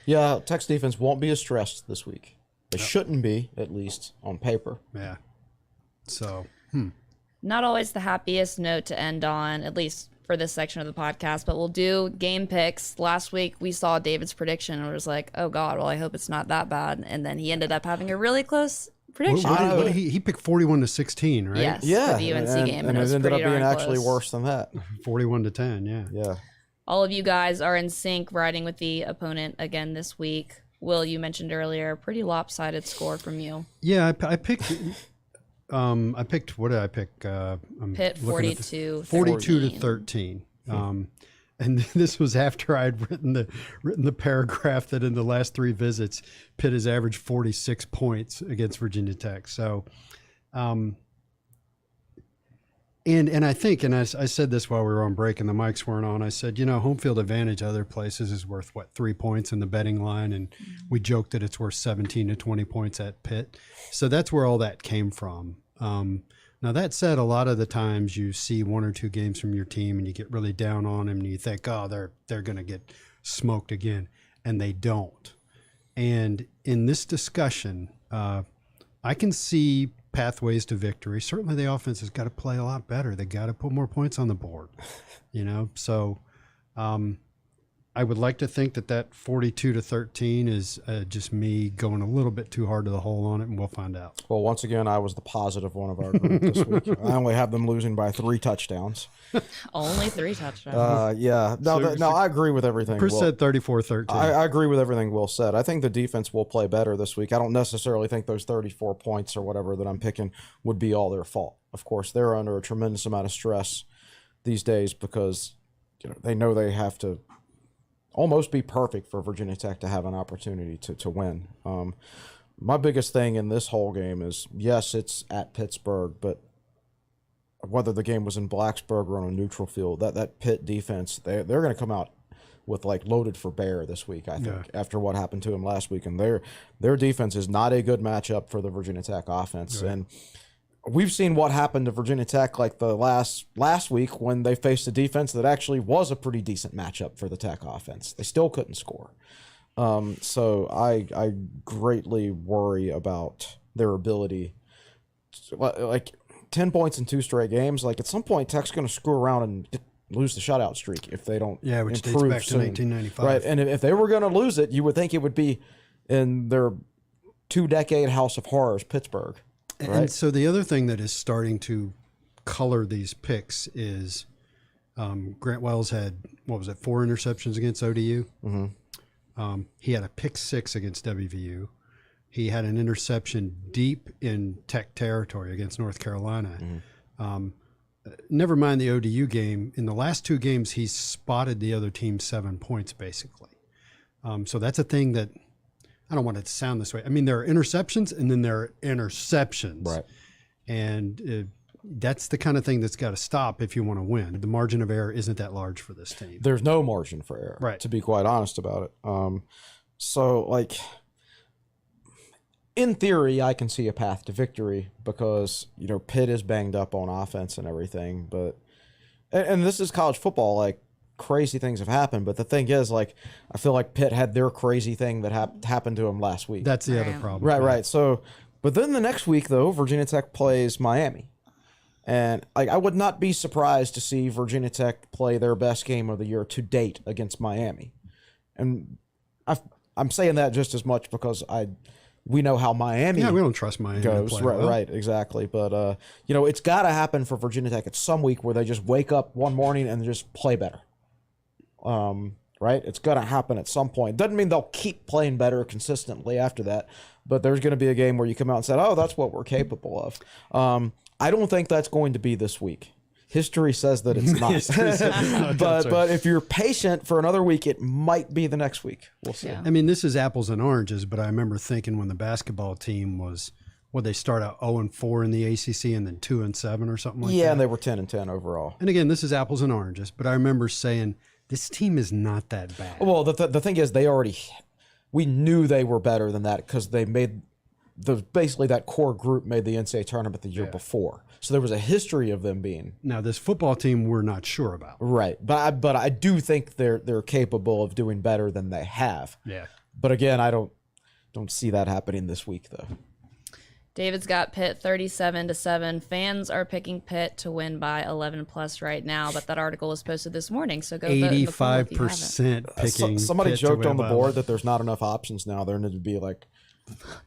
Yeah, Tech's defense won't be as stressed this week. They shouldn't be, at least on paper. Yeah. So, Not always the happiest note to end on, at least for this section of the podcast, but we'll do game picks. Last week we saw David's prediction and was like, oh God, well, I hope it's not that bad. And then he ended up having a really close prediction. What did he picked 41-16, right? Yes, Yeah, for the UNC game. and it it was ended up pretty being darn actually close. worse than that. 41-10, yeah. Yeah. All of you guys are in sync, riding with the opponent again this week. Will, you mentioned earlier, pretty lopsided score from you. Yeah, I picked. I picked. What did I pick? Pitt 42 42-13. And this was after I'd written the paragraph that in the last 3 visits, Pitt has averaged 46 points against Virginia Tech. So, and I think, and I said this while we were on break and the mics weren't on, I said, home field advantage other places is worth, 3 points in the betting line? And we joked that it's worth 17 to 20 points at Pitt. So that's where all that came from. Now, that said, a lot of the times you see 1 or 2 games from your team and you get really down on them and you think, oh, they're going to get smoked again. And they don't. And in this discussion, I can see pathways to victory. Certainly the offense has got to play a lot better. They got to put more points on the board, So I would like to think that 42-13 is just me going a little bit too hard to the hole on it, and we'll find out. Well, once again, I was the positive one of our group this week. I only have them losing by 3 touchdowns. Only 3 touchdowns. Yeah. No, I agree with everything. Chris said 34-13. I agree with everything Will said. I think the defense will play better this week. I don't necessarily think those 34 points or whatever that I'm picking would be all their fault. Of course, they're under a tremendous amount of stress these days because they know they have to almost be perfect for Virginia Tech to have an opportunity to win. My biggest thing in this whole game is, yes, it's at Pittsburgh, but whether the game was in Blacksburg or on a neutral field, that Pitt defense, they're going to come out with loaded for bear this week, I think, after what happened to them last week. And their defense is not a good matchup for the Virginia Tech offense. Right. And we've seen what happened to Virginia Tech the last week when they faced a defense that actually was a pretty decent matchup for the Tech offense. They still couldn't score. So I greatly worry about their ability to, 10 points in 2 straight games. At some point, Tech's going to screw around and lose the shutout streak if they don't which dates improve back to soon. 1995. Right, and if they were going to lose it, you would think it would be in their 2-decade house of horrors, Pittsburgh. Right. And so the other thing that is starting to color these picks is Grant Wells had, 4 interceptions against ODU? Mm-hmm. He had a pick 6 against WVU. He had an interception deep in Tech territory against North Carolina. Mm-hmm. Never mind the ODU game. In the last 2 games, he's spotted the other team 7 points, basically. So that's a thing that I don't want it to sound this way. I mean, there are interceptions and then there are interceptions. Right. And that's the kind of thing that's got to stop if you want to win. The margin of error isn't that large for this team. There's no margin for error, right, to be quite honest about it. So, in theory, I can see a path to victory because, Pitt is banged up on offense and everything. But and this is college football, crazy things have happened, but the thing is, I feel like Pitt had their crazy thing that happened to them last week. That's the other problem. Right. So, but then the next week, though, Virginia Tech plays Miami. And I would not be surprised to see Virginia Tech play their best game of the year to date against Miami. And I'm saying that just as much because we know how Miami we don't trust Miami goes. To play well. Right, exactly. But, it's got to happen for Virginia Tech at some week where they just wake up one morning and just play better. Right? It's going to happen at some point. Doesn't mean they'll keep playing better consistently after that, but there's going to be a game where you come out and say, oh, that's what we're capable of. I don't think that's going to be this week. History says that it's not. But if you're patient for another week, it might be the next week. We'll see. I mean, this is apples and oranges, but I remember thinking when the basketball team was, they start out 0-4 in the ACC and then 2-7 or something like that. Yeah, and they were 10-10 overall. And again, this is apples and oranges, but I remember saying, this team is not that bad. Well, the thing is, we knew they were better than that because they made basically that core group made the NCAA tournament the year before. So there was a history of them being. Now, this football team, we're not sure about. Right, but I do think they're capable of doing better than they have. Yeah. But again, I don't see that happening this week though. David's got Pitt 37-7. Fans are picking Pitt to win by 11+ right now, but that article was posted this morning, so go vote in the poll if you haven't. 85% picking. Somebody Pitt joked to on the win board that there's not enough options now. There need to be like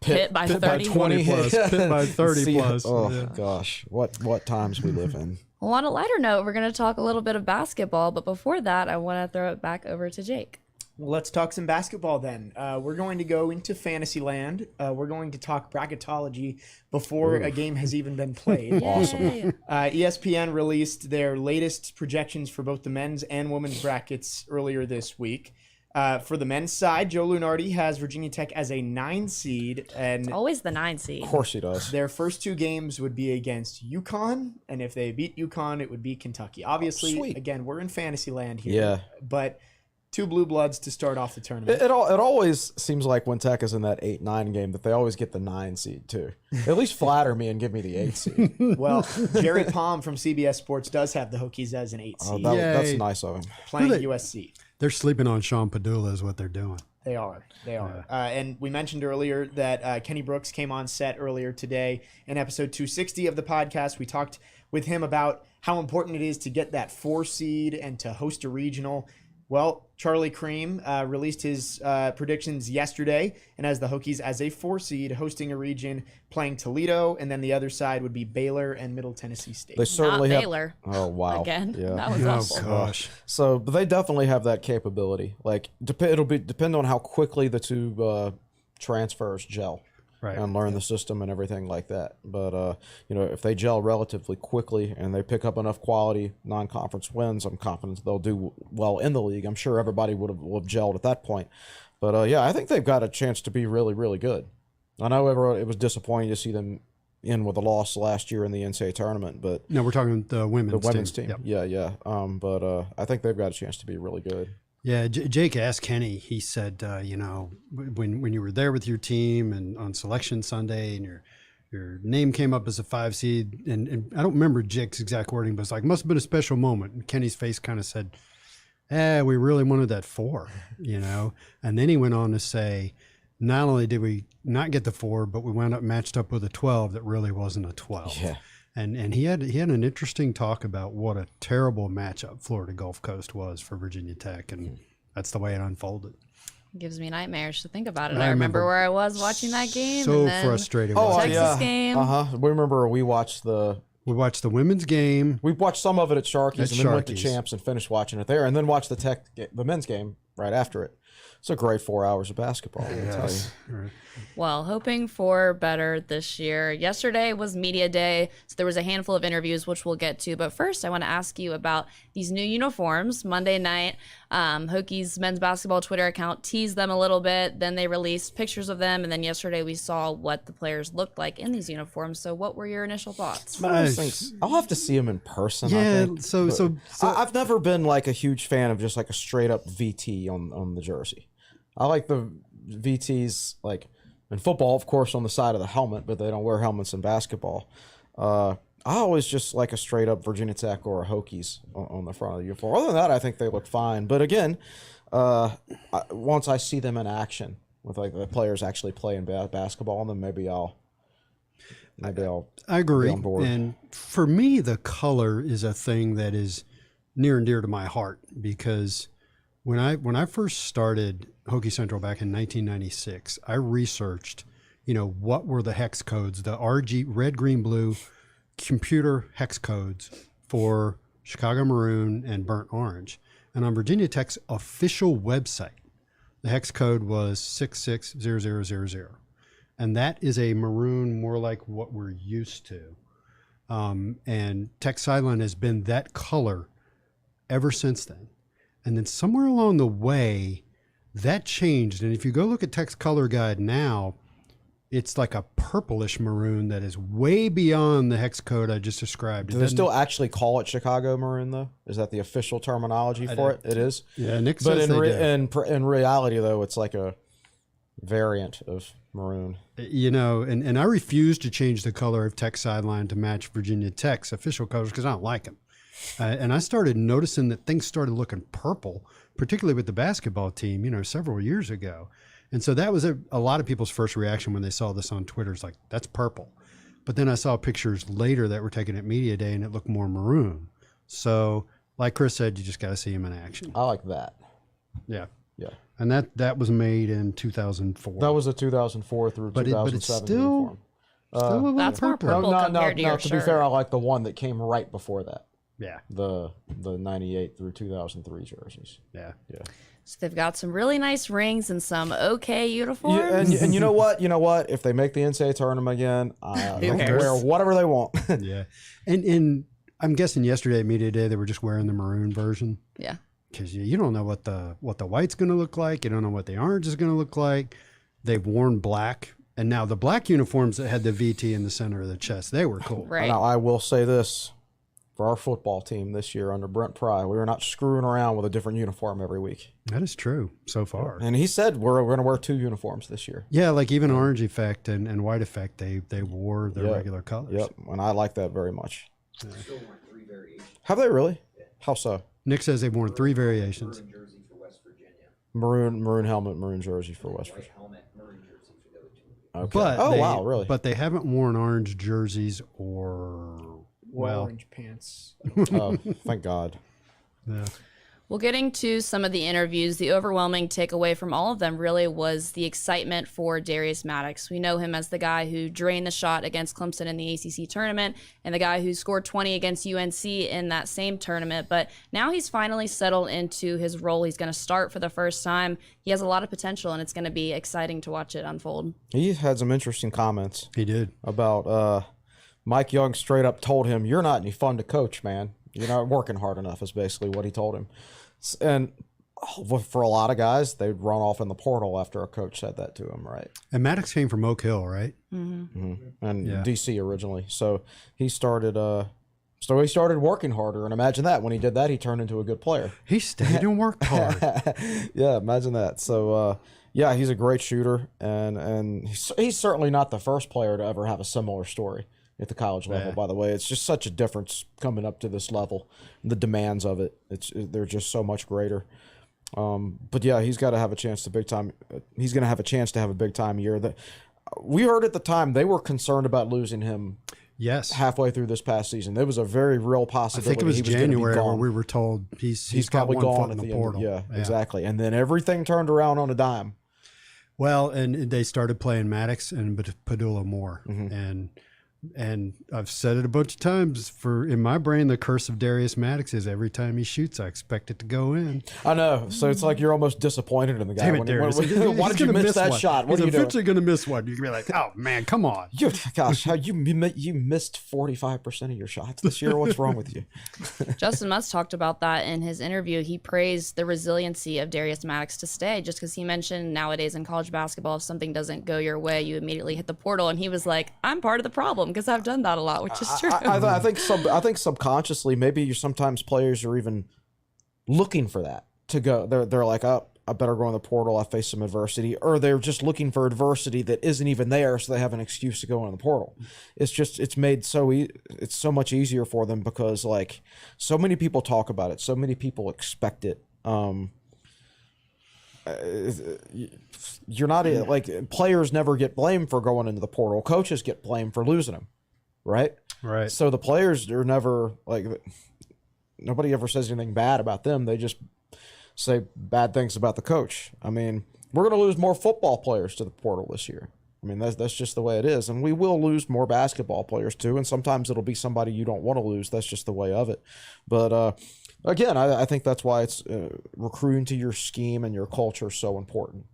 Pitt by 30. 20 plus, Pitt by 30 plus. Oh gosh, what times we live in. Well, on a lighter note, we're going to talk a little bit of basketball, but before that, I want to throw it back over to Jake. Well, let's talk some basketball then. We're going to go into fantasy land. We're going to talk bracketology before a game has even been played. Awesome. ESPN released their latest projections for both the men's and women's brackets earlier this week. For the men's side, Joe Lunardi has Virginia Tech as a 9 seed. And It's always the 9 seed. Of course he does. their first 2 games would be against UConn, and if they beat UConn, it would be Kentucky. Obviously, again, we're in fantasy land here. Yeah. But 2 blue bloods to start off the tournament. It always seems like when Tech is in that 8-9 game that they always get the 9 seed too. At least flatter me and give me the 8 seed. Well, Jerry Palm from CBS Sports does have the Hokies as an 8 Oh, seed, that's nice of him. playing Really? USC. They're sleeping on Sean Padula is what they're doing. They are. And we mentioned earlier that Kenny Brooks came on set earlier today in episode 260 of the podcast. We talked with him about how important it is to get that 4 seed and to host a regional. Well, Charlie Cream released his predictions yesterday and has the Hokies as a 4 seed hosting a region, playing Toledo, and then the other side would be Baylor and Middle Tennessee State. They certainly Not have. Baylor. Oh wow! Again, Yeah. that was Oh, awful. gosh. So, but they definitely have that capability. Like, it'll depend on how quickly the 2 transfers gel. Right. And learn the system and everything like that. But, if they gel relatively quickly and they pick up enough quality non-conference wins, I'm confident they'll do well in the league. I'm sure everybody will have gelled at that point. But, I think they've got a chance to be really, really good. I know it was disappointing to see them in with a loss last year in the NCAA tournament, but No, we're talking the women's team. Yep. Yeah. But I think they've got a chance to be really good. Yeah, Jake asked Kenny. He said, when you were there with your team and on selection Sunday, and your name came up as a 5 seed, and I don't remember Jake's exact wording, but it's like must have been a special moment. And Kenny's face kind of said, we really wanted that 4, And then he went on to say, not only did we not get the 4, but we wound up matched up with a 12 that really wasn't a 12. Yeah. And he had an interesting talk about what a terrible matchup Florida Gulf Coast was for Virginia Tech, and that's the way it unfolded. Gives me nightmares to think about it. I I remember remember where I was watching that game. So and then frustrated. Oh, Texas yeah. game. We remember we watched We watched the women's game. We watched some of it at Sharky's At and then went to Sharky's. Champs and finished watching it there, and then watched the men's game right after it. It's a great 4 hours of basketball. Let me tell you. Well, hoping for better this year. Yesterday was media day, so there was a handful of interviews, which we'll get to. But first, I want to ask you about these new uniforms. Monday night, Hokies men's basketball Twitter account teased them a little bit. Then they released pictures of them. And then yesterday, we saw what the players looked like in these uniforms. So what were your initial thoughts? One of those things- I'll have to see them in person. I Yeah, think. so I've never been like a huge fan of just like a straight up VT on the jersey. I like the VTs like in football, of course, on the side of the helmet, but they don't wear helmets in basketball. I always just like a straight up Virginia Tech or a Hokies on the front of the uniform. Other than that, I think they look fine. But again, once I see them in action with like the players actually playing basketball on them, maybe I'll I agree. be on board. And for me, the color is a thing that is near and dear to my heart, because when I first started Hokie Central back in 1996, I researched, what were the hex codes, the RG red, green, blue computer hex codes for Chicago maroon and burnt orange. And on Virginia Tech's official website, the hex code was 660000. And that is a maroon more like what we're used to. And Tech Sideline has been that color ever since then. And then somewhere along the way, that changed. And if you go look at Tech's color guide now, it's like a purplish maroon that is way beyond the hex code I just described. Do they still actually call it Chicago maroon, though? Is that the official terminology for it? It is? Yeah, Nick but says in reality, though, it's like a variant of maroon. You know, and I refuse to change the color of Tech Sideline to match Virginia Tech's official colors because I don't like them. And I started noticing that things started looking purple, particularly with the basketball team, you know, several years ago. And so that was a lot of people's first reaction when they saw this on Twitter. It's like, that's purple. But then I saw pictures later that were taken at Media Day, and it looked more maroon. So like Chris said, you just got to see him in action. I like that. Yeah. Yeah. And that was made in 2004. That was a 2004 through 2007 but it's still uniform. a little That's more purple. purple compared to your to be shirt. fair, I like the one that came right before that. Yeah. The 98 through 2003 jerseys. Yeah. Yeah. So they've got some really nice rings and some okay uniforms. Yeah, and you know what? You know what? If they make the NCAA tournament again, they can cares? wear whatever they want. Yeah. And I'm guessing yesterday at Media Day they were just wearing the maroon version. Yeah. Because you don't know what the white's going to look like. You don't know what the orange is going to look like. They've worn black. And now the black uniforms that had the VT in the center of the chest, they were cool. Right. Now, I will say this. For our football team this year under Brent Pry, we were not screwing around with a different uniform every week. That is true so far. And he said we're going to wear 2 uniforms this year. Yeah, like even Orange Effect and White Effect, they wore their regular colors. Yep, and I like that very much. Have they really? How so? Nick says they've worn 3 variations. Maroon helmet, maroon jersey for West Virginia. Okay. But wow, really? But they haven't worn orange jerseys or orange pants. Oh, thank God. Yeah. Well, getting to some of the interviews, the overwhelming takeaway from all of them really was the excitement for Darius Maddox. We know him as the guy who drained the shot against Clemson in the ACC tournament and the guy who scored 20 against UNC in that same tournament. But now he's finally settled into his role. He's going to start for the first time. He has a lot of potential, and it's going to be exciting to watch it unfold. He had some interesting comments. He did. About Mike Young straight up told him, "You're not any fun to coach, man. You're not working hard enough," is basically what he told him. And for a lot of guys, they'd run off in the portal after a coach said that to him, right? And Maddox came from Oak Hill, right? Mm-hmm. And Yeah. DC originally. So he started working harder, and imagine that. When he did that, he turned into a good player. He stayed and worked hard. Yeah, imagine that. So yeah, he's a great shooter, and he's certainly not the first player to ever have a similar story at the college level. Yeah. By the way, it's just such a difference coming up to this level. The demands of it, they're just so much greater. But yeah, he's got to have a chance to big time. He's going to have a chance to have a big time year. That we heard at the time they were concerned about losing him. Yes. Halfway through this past season, there was a very real I possibility. think it was he was January gonna be where gone. we were told he's probably got one gone foot at in the the end. portal. Yeah, exactly. And then everything turned around on a dime. Well, and they started playing Maddox and Padula more. Mm-hmm. And I've said it a bunch of times. In my brain, the curse of Darius Maddox is every time he shoots, I expect it to go in. I know. So it's like you're almost disappointed in the guy. Damn it, Darius. Why did you miss that shot? What He's are you doing? eventually going to miss one. You're going to be like, oh, man, come on. Gosh, how you missed 45% of your shots this year? What's wrong with you? Justin Mutz talked about that in his interview. He praised the resiliency of Darius Maddox to stay, just because he mentioned nowadays in college basketball, if something doesn't go your way, you immediately hit the portal. And he was like, I'm part of the problem because I've done that a lot, which is true. I think subconsciously, maybe sometimes players are even looking for that to go. They're like, oh, I better go in the portal. I face some adversity, or they're just looking for adversity that isn't even there, so they have an excuse to go in the portal. It's made it's so much easier for them because like so many people talk about it, so many people expect it. You're not like players never get blamed for going into the portal. Coaches get blamed for losing them, right? Right. So the players are never like, nobody ever says anything bad about them. They just say bad things about the coach. I mean, we're going to lose more football players to the portal this year. I mean, that's just the way it is. And we will lose more basketball players too. And sometimes it'll be somebody you don't want to lose. That's just the way of it. But again, I think that's why it's recruiting to your scheme and your culture is so important.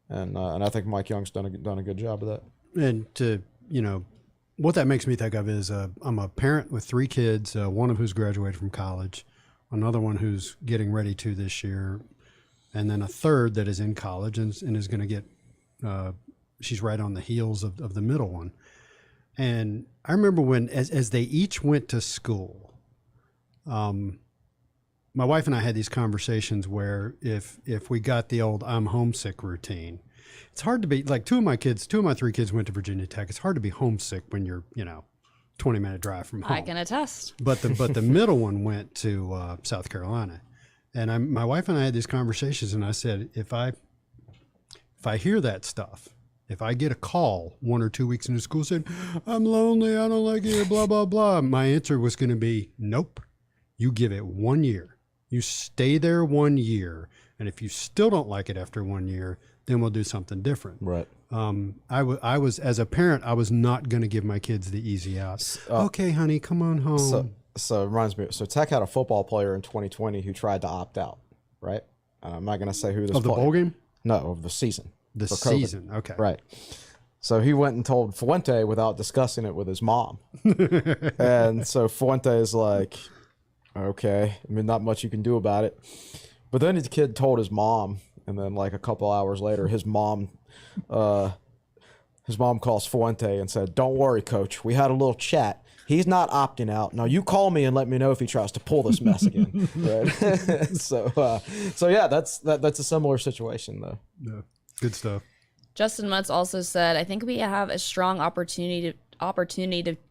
And I think Mike Young's done a good job of that. And to, what that makes me think of is I'm a parent with 3 kids, one of who's graduated from college, another one who's getting ready to this year, and then a third that is in college and is going to get, she's right on the heels of the middle one. And I remember when, as they each went to school, my wife and I had these conversations where if we got the old I'm homesick routine, it's hard to be like two of my 3 kids went to Virginia Tech. It's hard to be homesick when you're, 20-minute drive from home. I can attest. But the middle one went to South Carolina. And my wife and I had these conversations, and I said, if I hear that stuff, if I get a call 1 or 2 weeks into school saying, I'm lonely, I don't like it, blah, blah, blah, my answer was going to be, nope, you give it 1 year. You stay there 1 year, and if you still don't like it after 1 year, then we'll do something different. Right. I was as a parent, I was not going to give my kids the easy out. Okay, honey, come on home. So it reminds me. So Tech had a football player in 2020 who tried to opt out. Right. I'm not going to say who this of the bowl game. No, of the season. The for COVID. season. Okay. Right. So he went and told Fuente without discussing it with his mom, and so Fuente is like, okay, I mean, not much you can do about it. But then his kid told his mom, and then like a couple hours later, his mom calls Fuente and said, "Don't worry, coach. We had a little chat. He's not opting out. Now you call me and let me know if he tries to pull this mess again." Right? So yeah, that's a similar situation though. Yeah. Good stuff. Justin Mutz also said, I think we have a strong opportunity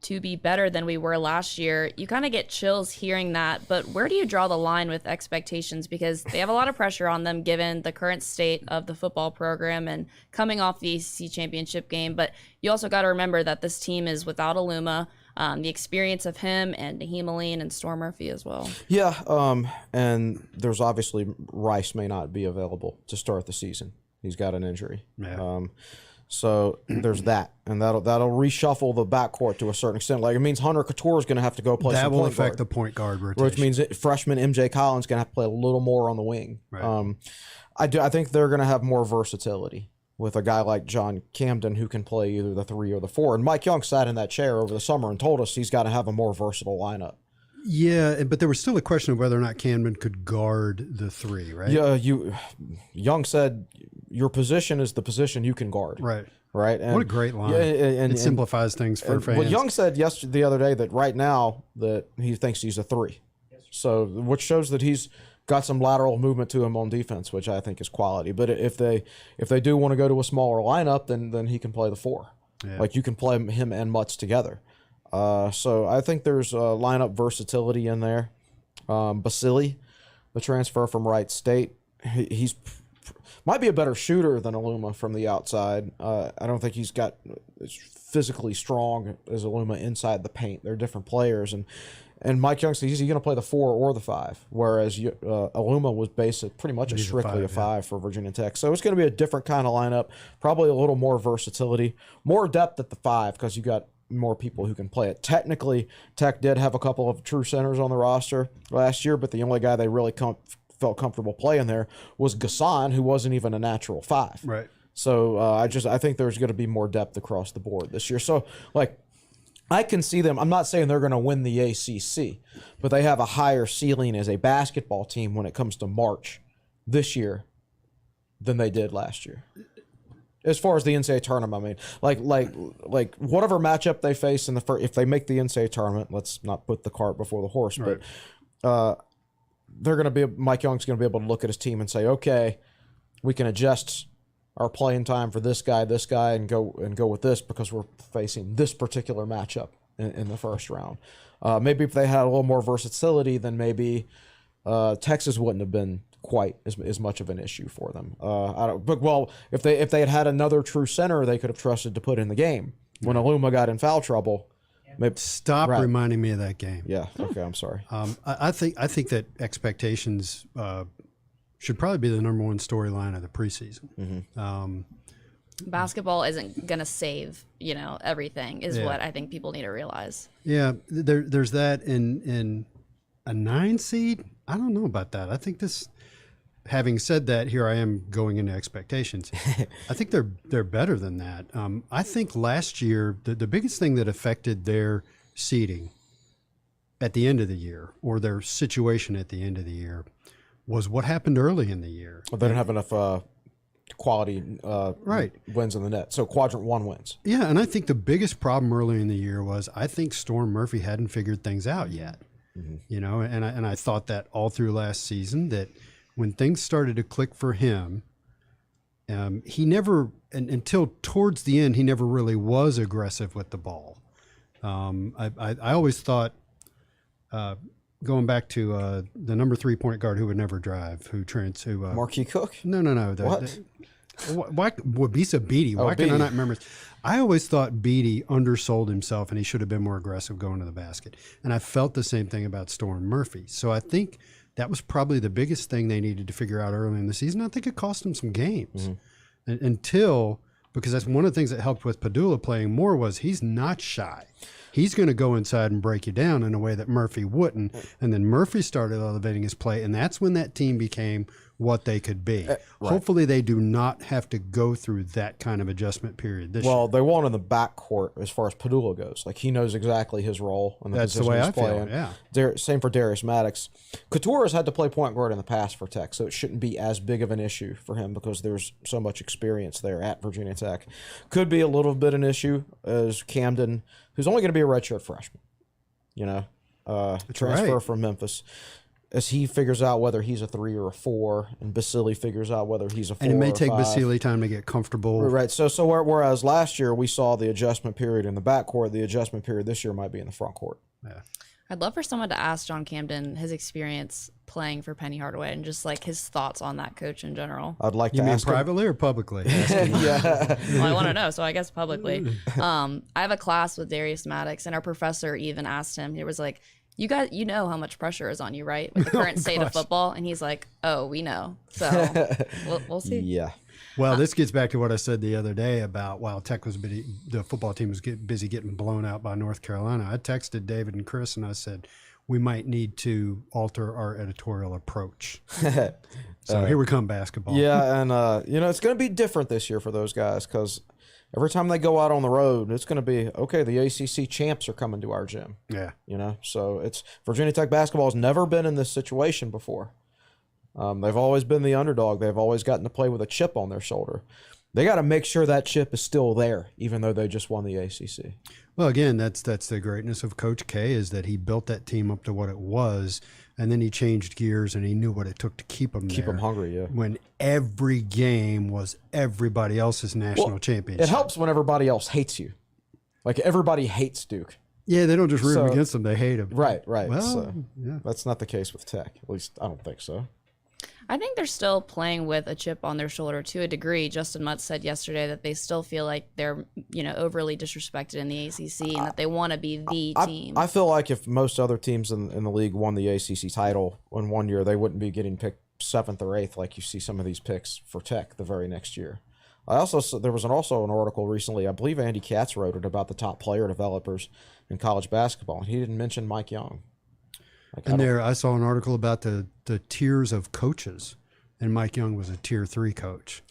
to be better than we were last year. You kind of get chills hearing that, but where do you draw the line with expectations? Because they have a lot of pressure on them given the current state of the football program and coming off the ACC championship game. But you also got to remember that this team is without Aluma, the experience of him and Naheem Aline and Storm Murphy as well. Yeah, and there's obviously Rice may not be available to start the season. He's got an injury. Yeah. So there's that, and that'll reshuffle the backcourt to a certain extent. Like it means Hunter Couture is going to have to go play. That some will point affect guard, the point guard rotation, which means freshman MJ Collins is going to have to play a little more on the wing. Right. I think they're going to have more versatility with a guy like John Camden who can play either the 3 or the 4. And Mike Young sat in that chair over the summer and told us he's got to have a more versatile lineup. Yeah, but there was still a question of whether or not Camden could guard the 3, right? Yeah, Young said your position is the position you can guard. Right. Right. And what a great line. Yeah, it simplifies things for fans. Well, Young said the other day that right now that he thinks he's a 3. So which shows that he's got some lateral movement to him on defense, which I think is quality. But if they do want to go to a smaller lineup, then he can play the 4. Yeah. Like you can play him and Mutz together. So I think there's lineup versatility in there. Basili, the transfer from Wright State, he's might be a better shooter than Aluma from the outside. I don't think he's got as physically strong as Aluma inside the paint. They're different players, and Mike Young said he's going to play the 4 or the 5, whereas Aluma was pretty much strictly a 5 for Virginia Tech. So it's going to be a different kind of lineup, probably a little more versatility, more depth at the 5 because you got more people who can play it. Technically, Tech did have a couple of true centers on the roster last year, but the only guy they really felt comfortable playing there was Gassan, who wasn't even a natural 5. Right. So I think there's going to be more depth across the board this year. So like I can see them. I'm not saying they're going to win the ACC, but they have a higher ceiling as a basketball team when it comes to March this year than they did last year. As far as the NCAA tournament, I mean, like whatever matchup they face in the first, if they make the NCAA tournament, let's not put the cart before the horse, right. But they're going to be Mike Young's going to be able to look at his team and say, okay, we can adjust our playing time for this guy, and go with this because we're facing this particular matchup in the first round. Maybe if they had a little more versatility, then maybe Texas wouldn't have been quite as much of an issue for them. If they had another true center, they could have trusted to put in the game. When Aluma got in foul trouble, maybe stop reminding me of that game. Yeah. Okay. I'm sorry. I think that expectations should probably be the number one storyline of the preseason. Mm-hmm. Basketball isn't going to save, everything is what I think people need to realize. Yeah, there's that, and a 9 seed? I don't know about that. I think this. Having said that, here I am going into expectations. I think they're better than that. I think last year the biggest thing that affected their seeding at the end of the year, or their situation at the end of the year, was what happened early in the year. Well, they didn't have enough quality wins in the net. So quadrant 1 wins. Yeah, and I think the biggest problem early in the year was I think Storm Murphy hadn't figured things out yet. You know, and I thought that all through last season, that when things started to click for him, he never, until towards the end, he never really was aggressive with the ball. I always thought, going back to the number 3 point guard who would never drive, Marquis Cook? No. Why Wabisa Beatty? Why can I not remember? I always thought Beatty undersold himself and he should have been more aggressive going to the basket. And I felt the same thing about Storm Murphy. So I think that was probably the biggest thing they needed to figure out early in the season. I think it cost them some games because that's one of the things that helped with Padula playing more was he's not shy. He's going to go inside and break you down in a way that Murphy wouldn't. And then Murphy started elevating his play, and that's when that team became what they could be. Right. Hopefully they do not have to go through that kind of adjustment period this year. Well, they won't in the backcourt as far as Padula goes. Like, he knows exactly his role and that's the way I feel, yeah. Same for Darius Maddox. Couture has had to play point guard in the past for Tech, so it shouldn't be as big of an issue for him because there's so much experience there at Virginia Tech. Could be a little bit an issue as Camden, who's only going to be a redshirt freshman, transfer from Memphis, as he figures out whether he's a 3 or a 4, and Basili figures out whether he's a 4 or 5. And it may take Basili time to get comfortable. Right. So whereas last year we saw the adjustment period in the backcourt, the adjustment period this year might be in the front court. Yeah. I'd love for someone to ask John Camden his experience playing for Penny Hardaway and just like his thoughts on that coach in general. I'd like to ask him privately or publicly? Yeah. Well, I want to know, so I guess publicly. I have a class with Darius Maddox, and our professor even asked him. He was like, "You guys, you know how much pressure is on you, right, with the current state of football?" And he's like, "Oh, we know." So we'll see. Yeah. Well, this gets back to what I said the other day about while Tech was busy, the football team was busy getting blown out by North Carolina. I texted David and Chris and I said, we might need to alter our editorial approach. So here we come, basketball. Yeah, and it's going to be different this year for those guys because every time they go out on the road, it's going to be, okay, the ACC champs are coming to our gym. Yeah. So it's Virginia Tech basketball has never been in this situation before. They've always been the underdog. They've always gotten to play with a chip on their shoulder. They got to make sure that chip is still there, even though they just won the ACC. Well, again, that's the greatness of Coach K, is that he built that team up to what it was, and then he changed gears and he knew what it took to keep them there. Keep them hungry, yeah. When every game was everybody else's national championship. It helps when everybody else hates you. Like, everybody hates Duke. Yeah, they don't just root against them; they hate them. Right. Well, so that's not the case with Tech. At least I don't think so. I think they're still playing with a chip on their shoulder to a degree. Justin Mutt said yesterday that they still feel like they're, overly disrespected in the ACC and that they want to be the team. I feel like if most other teams in the league won the ACC title in one year, they wouldn't be getting picked 7th or 8th like you see some of these picks for Tech the very next year. There was also an article recently, I believe Andy Katz wrote it, about the top player developers in college basketball, and he didn't mention Mike Young. I saw an article about the tiers of coaches, and Mike Young was a tier 3 coach.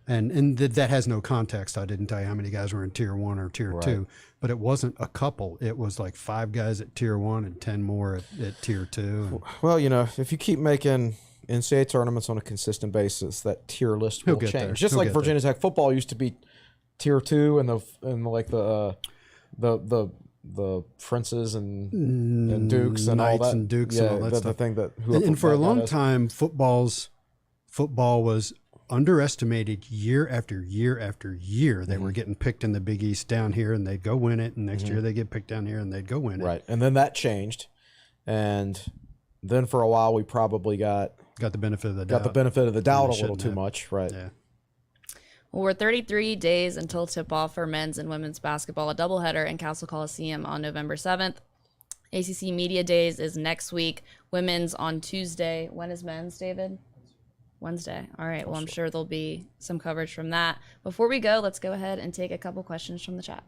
And that has no context. I didn't tell you how many guys were in tier 1 or tier 2, but it wasn't a couple. It was like 5 guys at tier 1 and 10 more at tier 2. Well, if you keep making NCAA tournaments on a consistent basis, that tier list will change. Just like Virginia Tech football used to be tier 2 and the Princes and Dukes and Knights all that. And Dukes and all that stuff. The thing that and for a long time, football was underestimated year after year after year. They were getting picked in the Big East down here, and they'd go win it. And next year they get picked down here, and they'd go win it. Right, and then that changed, and then for a while we probably got the benefit of the doubt. Got the benefit of the doubt a little too much, right? Yeah. Well, we're 33 days until tip-off for men's and women's basketball, a doubleheader in Castle Coliseum on November 7th. ACC Media Days is next week. Women's on Tuesday. When is men's, David? Wednesday. All right. Well, I'm sure there'll be some coverage from that. Before we go, let's go ahead and take a couple questions from the chat.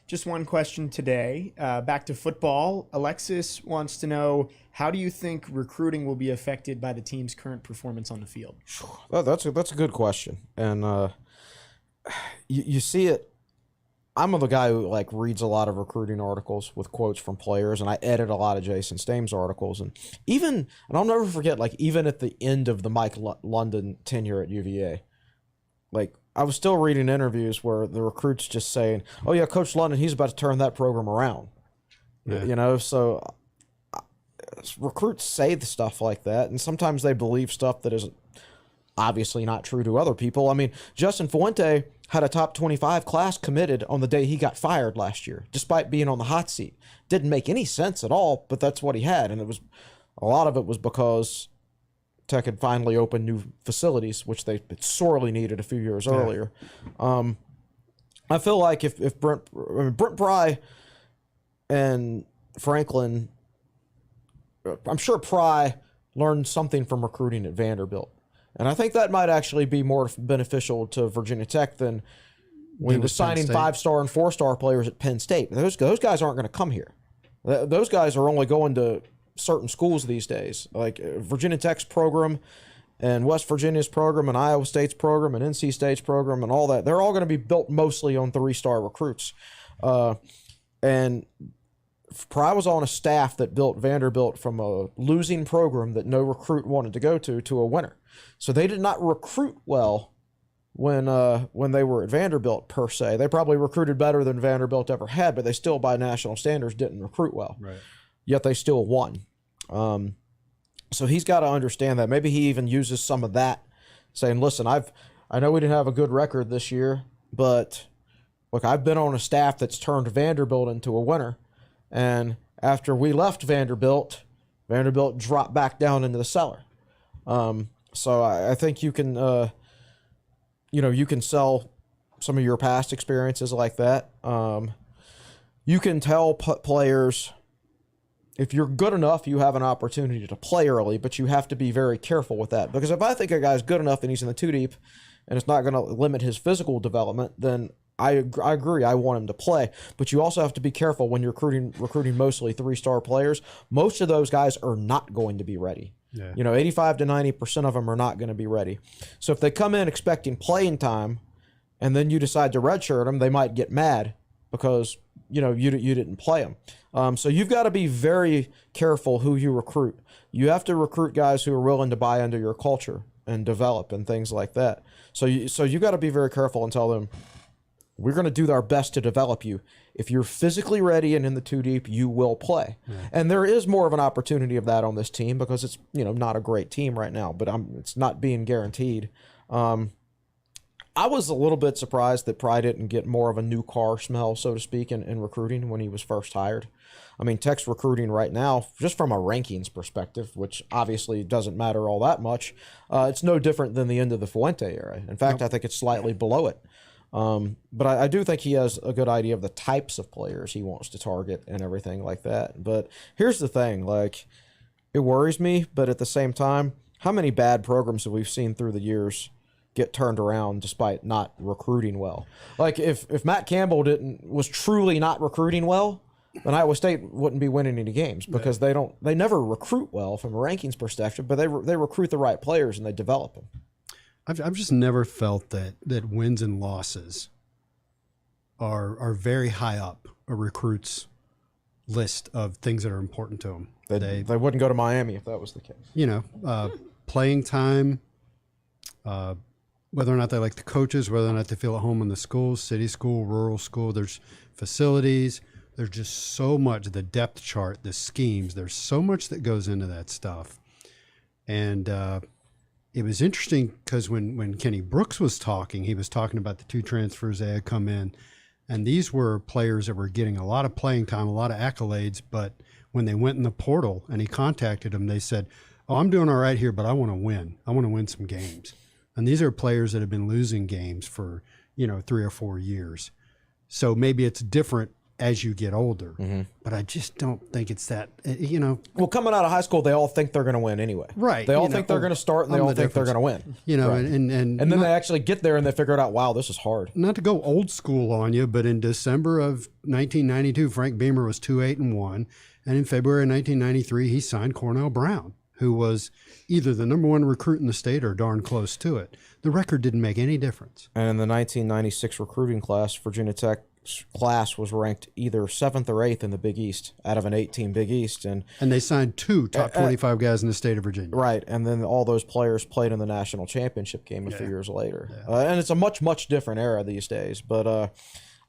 Just one question today. Back to football. Alexis wants to know, how do you think recruiting will be affected by the team's current performance on the field? That's a good question, and you see it. I'm the guy who reads a lot of recruiting articles with quotes from players, and I edit a lot of Jason Stame's articles. And I'll never forget, even at the end of the Mike London tenure at UVA, I was still reading interviews where the recruits just saying, "Oh yeah, Coach London, he's about to turn that program around." Yeah. So recruits say the stuff like that, and sometimes they believe stuff that isn't obviously not true to other people. I mean, Justin Fuente had a top 25 class committed on the day he got fired last year, despite being on the hot seat. Didn't make any sense at all, but that's what he had. And a lot of it was because Tech had finally opened new facilities, which they sorely needed a few years earlier. I feel like if Brent Pry and Franklin, I'm sure Pry learned something from recruiting at Vanderbilt. And I think that might actually be more beneficial to Virginia Tech than when he was signing 5-star and 4-star players at Penn State. Those guys aren't going to come here. Those guys are only going to certain schools these days. Like Virginia Tech's program and West Virginia's program and Iowa State's program and NC State's program and all that, they're all going to be built mostly on 3-star recruits. And Pry was on a staff that built Vanderbilt from a losing program that no recruit wanted to go to a winner. So they did not recruit well when they were at Vanderbilt, per se. They probably recruited better than Vanderbilt ever had, but they still, by national standards, didn't recruit well. Right. Yet they still won. So he's got to understand that. Maybe he even uses some of that, saying, listen, I know we didn't have a good record this year, but look, I've been on a staff that's turned Vanderbilt into a winner. And after we left Vanderbilt dropped back down into the cellar. So I think you can, you can sell some of your past experiences like that. You can tell players, if you're good enough, you have an opportunity to play early, but you have to be very careful with that. Because if I think a guy's good enough and he's in the 2-deep and it's not going to limit his physical development, then I agree. I want him to play, but you also have to be careful when you're recruiting mostly 3-star players. Most of those guys are not going to be ready. Yeah. 85 to 90% of them are not going to be ready. So if they come in expecting playing time, and then you decide to redshirt them, they might get mad because you didn't play them. So you've got to be very careful who you recruit. You have to recruit guys who are willing to buy into your culture and develop and things like that. So you got to be very careful and tell them, we're going to do our best to develop you. If you're physically ready and in the 2-deep, you will play. Yeah. And there is more of an opportunity of that on this team because it's not a great team right now, but it's not being guaranteed. I was a little bit surprised that Pry didn't get more of a new car smell, so to speak, in recruiting when he was first hired. I mean, Tech's recruiting right now, just from a rankings perspective, which obviously doesn't matter all that much, it's no different than the end of the Fuente era. In fact, I think it's slightly below it. But I do think he has a good idea of the types of players he wants to target and everything like that. But here's the thing, it worries me, but at the same time, how many bad programs have we seen through the years get turned around despite not recruiting well? If Matt Campbell was truly not recruiting well, then Iowa State wouldn't be winning any games because they never recruit well from a rankings perspective, but they recruit the right players and they develop them. I've just never felt that wins and losses are very high up a recruit's list of things that are important to them. They wouldn't go to Miami if that was the case. Playing time, whether or not they like the coaches, whether or not they feel at home in the schools, city school, rural school, there's facilities. There's just so much, the depth chart, the schemes, there's so much that goes into that stuff. And it was interesting because when Kenny Brooks was talking, he was talking about the 2 transfers that had come in. And these were players that were getting a lot of playing time, a lot of accolades. But when they went in the portal and he contacted them, they said, oh, I'm doing all right here, but I want to win. I want to win some games. And these are players that have been losing games for, 3 or 4 years. So maybe it's different as you get older. But I just don't think it's that, you know. Well, coming out of high school, they all think they're going to win anyway. Right. They all think they're going to start, and they all think they're going to win. You know, right. and then they actually get there and they figure it out, wow, this is hard. Not to go old school on you, but in December of 1992, Frank Beamer was 2-8-1. And in February of 1993, he signed Cornell Brown, who was either the number one recruit in the state or darn close to it. The record didn't make any difference. And in the 1996 recruiting class, Virginia Tech class was ranked either 7th or 8th in the Big East out of an 8-team Big East. And they signed 2 top 25 guys in the state of Virginia. Right. And then all those players played in the national championship game a few years later. And it's a much, much different era these days. But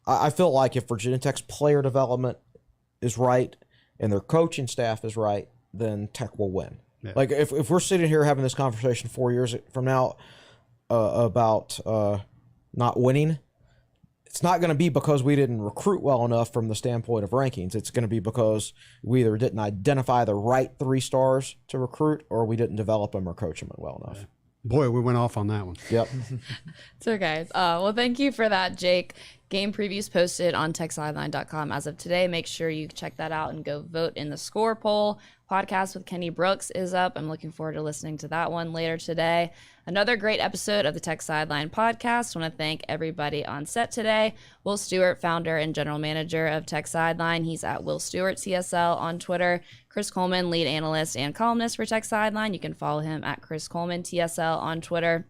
I feel like if Virginia Tech's player development is right and their coaching staff is right, then Tech will win. Yeah. Like if we're sitting here having this conversation 4 years from now about not winning, it's not going to be because we didn't recruit well enough from the standpoint of rankings. It's going to be because we either didn't identify the right 3 stars to recruit or we didn't develop them or coach them well enough. Yeah. Boy, we went off on that one. Yep. It's okay. Well, thank you for that, Jake. Game previews posted on techsideline.com as of today. Make sure you check that out and go vote in the score poll. Podcast with Kenny Brooks is up. I'm looking forward to listening to that one later today. Another great episode of the Tech Sideline podcast. I want to thank everybody on set today. Will Stewart, founder and general manager of Tech Sideline. He's at Will Stewart TSL on Twitter. Chris Coleman, lead analyst and columnist for Tech Sideline. You can follow him at Chris Coleman TSL on Twitter.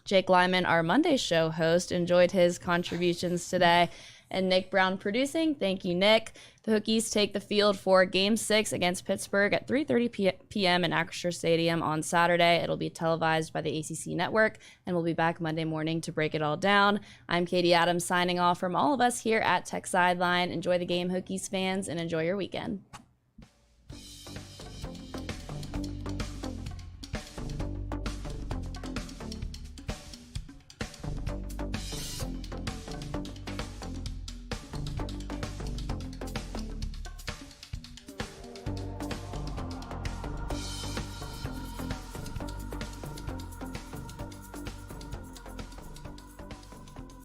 Jake Lyman, our Monday show host, enjoyed his contributions today. And Nick Brown producing. Thank you, Nick. The Hokies take the field for Game 6 against Pittsburgh at 3:30 p.m. in Acrisure Stadium on Saturday. It'll be televised by the ACC Network, and we'll be back Monday morning to break it all down. I'm Katie Adams signing off from all of us here at Tech Sideline. Enjoy the game, Hokies fans, and enjoy your weekend.